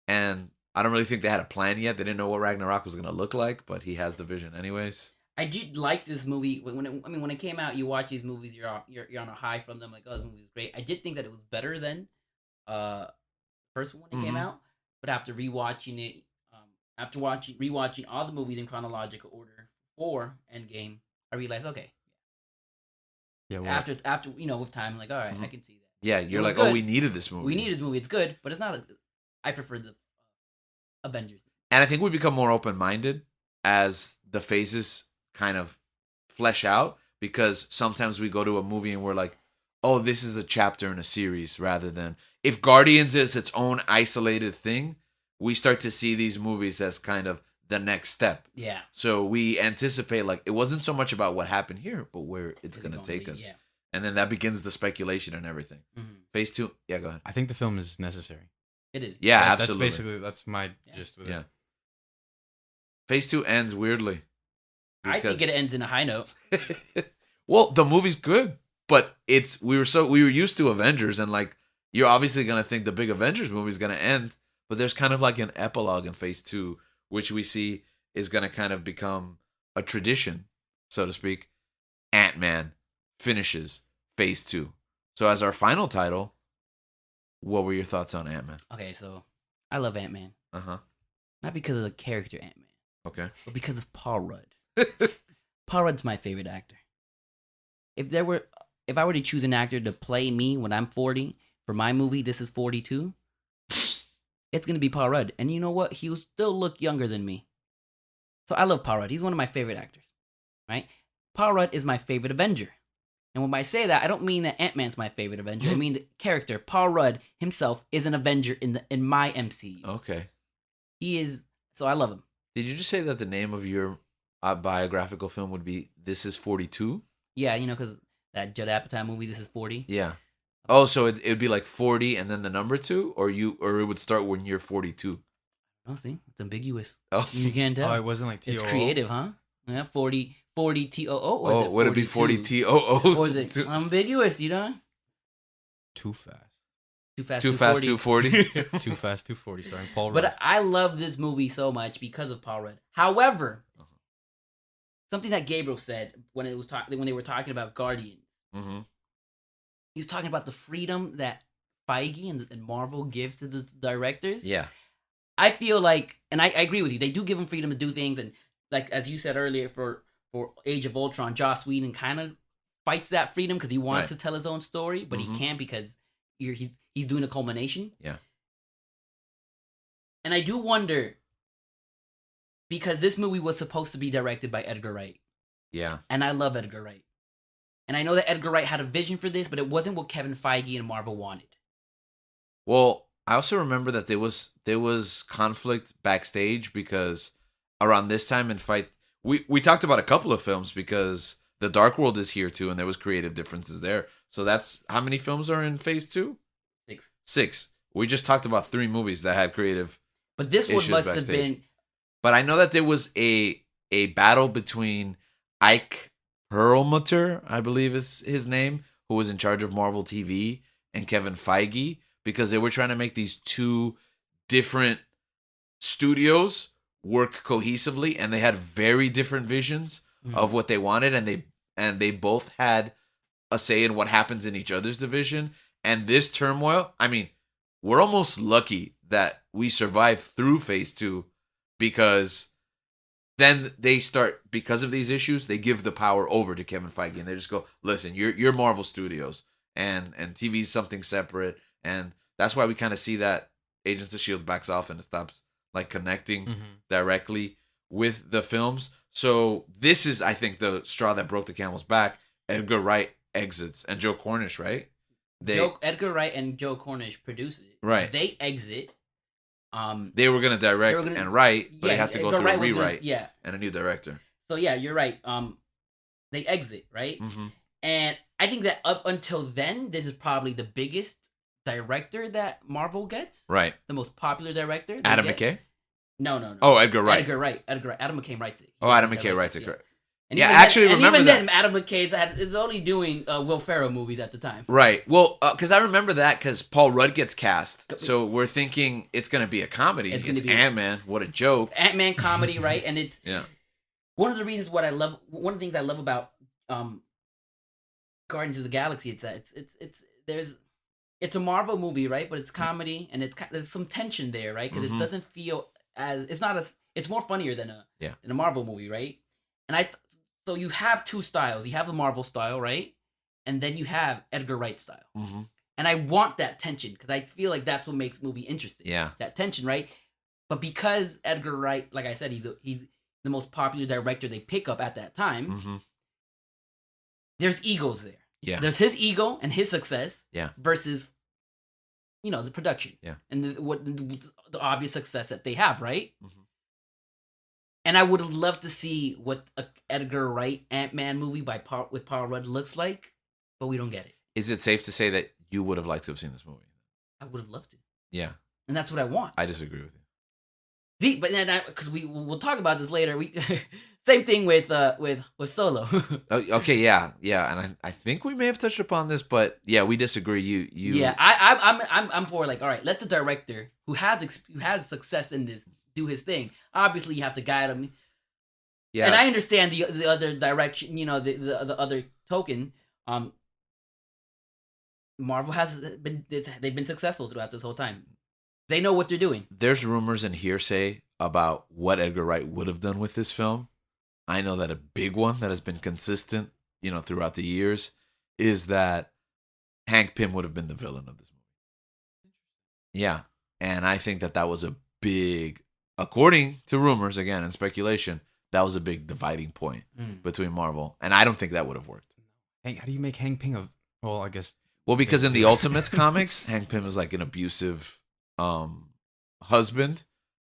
And I don't really think they had a plan yet. They didn't know what Ragnarok was gonna look like, but he has the vision anyways. I did like this movie when it came out. You watch these movies, you're on a high from them. Like, oh, this movie is great. I did think that it was better than first one when it came out, but after rewatching it, after rewatching all the movies in chronological order for Endgame, I realized okay. Yeah. After with time, I'm like, all right, I can see that. Yeah, you're was like, oh, good. we needed this movie. We needed this movie. It's good, but it's not. I prefer the Avengers. And I think we become more open-minded as the phases kind of flesh out, because sometimes we go to a movie and we're like, oh, this is a chapter in a series, rather than if Guardians is its own isolated thing, we start to see these movies as kind of the next step. Yeah. So we anticipate, like, it wasn't so much about what happened here, but where it's going to take us. Yeah. And then that begins the speculation and everything. Mm-hmm. Phase 2. Yeah, go ahead. I think the film is necessary. It is. Yeah, absolutely. That's my gist with it. Yeah. Phase 2 ends weirdly. I think it ends in a high note. Well, the movie's good, but we were used to Avengers, and like you're obviously gonna think the big Avengers movie's gonna end, but there's kind of like an epilogue in Phase 2, which we see is gonna kind of become a tradition, so to speak. Ant-Man finishes Phase 2. So as our final title, what were your thoughts on Ant-Man? Okay, so I love Ant-Man. Uh-huh. Not because of the character Ant-Man, Okay. but because of Paul Rudd. Paul Rudd's my favorite actor. If I were to choose an actor to play me when I'm 40, for my movie, this is 42. It's gonna be Paul Rudd, and you know what? He will still look younger than me. So I love Paul Rudd. He's one of my favorite actors, right? Paul Rudd is my favorite Avenger. And when I say that, I don't mean that Ant-Man's my favorite Avenger. I mean the character, Paul Rudd himself, is an Avenger in my MCU. Okay. He is, so I love him. Did you just say that the name of your biographical film would be This Is 42? Yeah, because that Judd Apatow movie, This Is 40. Yeah. Oh, so it'd be like 40 and then the number 2, or it would start when you're 42. Oh, see, it's ambiguous. Oh, You can't tell. Oh, it wasn't like T-O-O? It's creative, huh? Yeah, 40 T-O-O, or is it would it be 40 42? T-O-O? Or is it ambiguous, Too fast. Too fast, Too fast, 240? Too fast, 240, starring Paul Rudd. But I love this movie so much because of Paul Rudd. However, something that Gabriel said when they were talking about Guardians, Mm-hmm. he was talking about the freedom that Feige and Marvel gives to the directors. Yeah. I feel like, and I agree with you, they do give them freedom to do things, and like as you said earlier, for Age of Ultron, Joss Whedon kind of fights that freedom because he wants to tell his own story, but he can't because he's doing a culmination. Yeah. And I do wonder, because this movie was supposed to be directed by Edgar Wright. Yeah. And I love Edgar Wright. And I know that Edgar Wright had a vision for this, but it wasn't what Kevin Feige and Marvel wanted. Well, I also remember that there was conflict backstage because around this time in fight, we talked about a couple of films because The Dark World is here too, and there was creative differences there. So that's how many films are in Phase 2? 6. We just talked about 3 movies that had creative. But this one issues must backstage. have been. But I know that there was a battle between Ike Perlmutter, I believe is his name, who was in charge of Marvel TV, and Kevin Feige, because they were trying to make these 2 different studios work cohesively, and they had very different visions of what they wanted, and they both had a say in what happens in each other's division. And this turmoil, I mean, we're almost lucky that we survived through Phase 2, because then they start, because of these issues, they give the power over to Kevin Feige, and they just go, listen, you're Marvel Studios, and TV's something separate, and that's why we kind of see that Agents of S.H.I.E.L.D. backs off and it stops like connecting directly with the films. So this is, I think, the straw that broke the camel's back. Edgar Wright exits, and Joe Cornish, right? Edgar Wright and Joe Cornish produce it. Right. They exit. They were going to direct and write, but it has to go through a rewrite and a new director. So yeah, you're right. They exit, right? Mm-hmm. And I think that up until then, this is probably the biggest director that Marvel gets. Right. The most popular director. Adam McKay? No. Oh, Edgar Wright. Edgar Wright. Adam McKay writes it. Adam McKay writes it, correct. And yeah, actually, remember even that. then, Adam McKay is only doing Will Ferrell movies at the time. Right. Well, because I remember that because Paul Rudd gets cast, so we're thinking it's going to be a comedy. It's Ant-Man. What a joke. Ant-Man comedy, right? And it's one of the reasons one of the things I love about Guardians of the Galaxy. It's that it's a Marvel movie, right? But it's comedy, and there's some tension there, right? Because it doesn't feel it's more funnier than a Marvel movie, right? And so you have 2 styles. You have the Marvel style, right? And then you have Edgar Wright style. Mm-hmm. And I want that tension because I feel like that's what makes movie interesting. Yeah, that tension, right? But because Edgar Wright, like I said, he's the most popular director they pick up at that time. There's egos there. Yeah, there's his ego and his success. Yeah, versus the production. Yeah, and the obvious success that they have, right? Mm-hmm. And I would have loved to see what a Edgar Wright Ant-Man movie with Paul Rudd looks like, but we don't get it. Is it safe to say that you would have liked to have seen this movie? I would have loved to. Yeah. And that's what I want. I disagree with you. See, but then because we'll talk about this later. Same thing with Solo. Okay, yeah, and I think we may have touched upon this, but yeah, we disagree. You. Yeah, I'm for like, all right, let the director who has success in this do his thing. Obviously, you have to guide him. Yeah, and I understand the other direction. The other token. Marvel they've been successful throughout this whole time. They know what they're doing. There's rumors and hearsay about what Edgar Wright would have done with this film. I know that a big one that has been consistent, throughout the years, is that Hank Pym would have been the villain of this movie. Yeah. And I think that was a big, according to rumors, again, and speculation, that was a big dividing point between Marvel. And I don't think that would have worked. Hey, how do you make Hank Pym well, I guess. Well, because in the Ultimates comics, Hank Pym is like an abusive husband.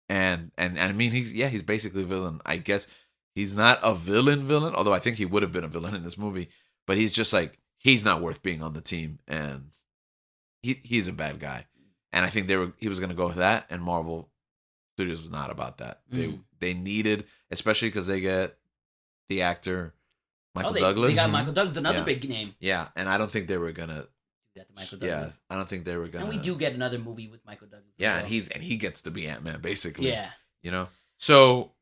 And I mean, he's basically a villain. I guess he's not a villain, although I think he would have been a villain in this movie. But he's just like, he's not worth being on the team. And he's a bad guy. And I think he was going to go with that. And Marvel Studios was not about that. They needed, especially because they get the actor Michael Douglas. They got Michael Douglas, another big name. Yeah, and I don't think they were gonna. Michael Douglas. Yeah, I don't think they were gonna. And we do get another movie with Michael Douglas. Yeah, well. and he gets to be Ant-Man basically. Yeah, you know. So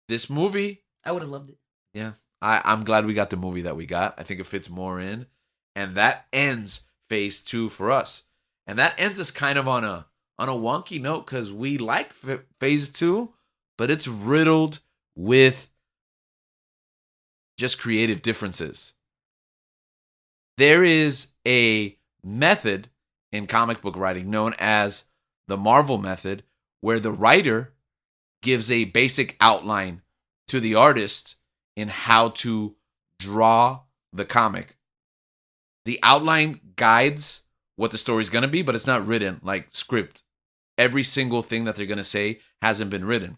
this movie, I would have loved it. Yeah, I'm glad we got the movie that we got. I think it fits more in, and that ends Phase 2 for us. And that ends us kind of on a wonky note because we like Phase 2, but it's riddled with just creative differences. There is a method in comic book writing known as the Marvel method, where the writer gives a basic outline to the artist in how to draw the comic. The outline guides what the story's going to be, but it's not written like script. Every single thing that they're going to say hasn't been written.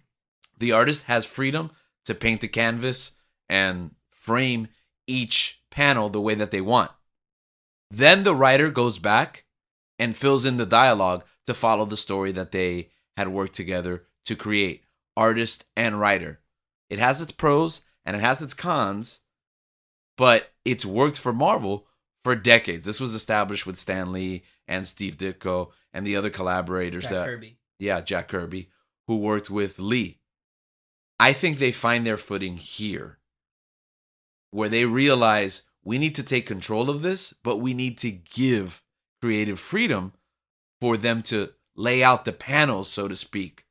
The artist has freedom to paint the canvas and frame each panel the way that they want. Then the writer goes back and fills in the dialogue to follow the story that they had worked together to create, artist and writer. It has its pros and it has its cons, but it's worked for Marvel for decades. This was established with Stan Lee and Steve Ditko and the other collaborators. Jack Kirby, who worked with Lee. I think they find their footing here, where they realize we need to take control of this, but we need to give creative freedom for them to lay out the panels, so to speak,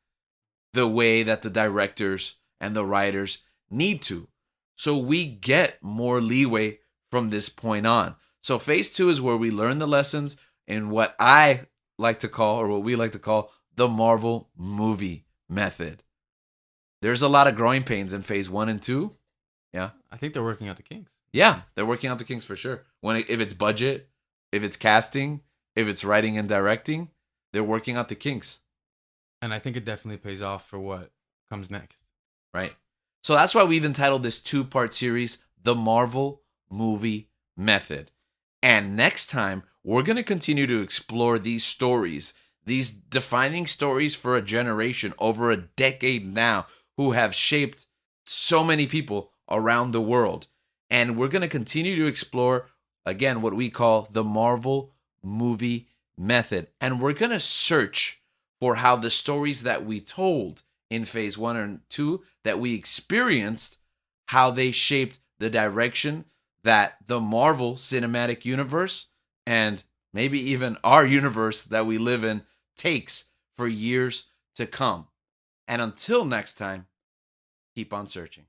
the way that the directors and the writers need to. So we get more leeway from this point on. So Phase 2 is where we learn the lessons in what I like to call, or what we like to call, the Marvel movie method. There's a lot of growing pains in Phase 1 and 2. Yeah. I think they're working out the kinks. Yeah, they're working out the kinks for sure. If it's budget, if it's casting, if it's writing and directing, they're working out the kinks. And I think it definitely pays off for what comes next. Right. So that's why we've entitled this 2-part series, The Marvel Movie Method. And next time, we're going to continue to explore these stories, these defining stories for a generation, over a decade now, who have shaped so many people around the world. And we're going to continue to explore, again, what we call the Marvel Movie Method. And we're going to search for how the stories that we told in Phase 1 and 2, that we experienced, how they shaped the direction that the Marvel Cinematic Universe, and maybe even our universe that we live in, takes for years to come. And until next time, keep on searching.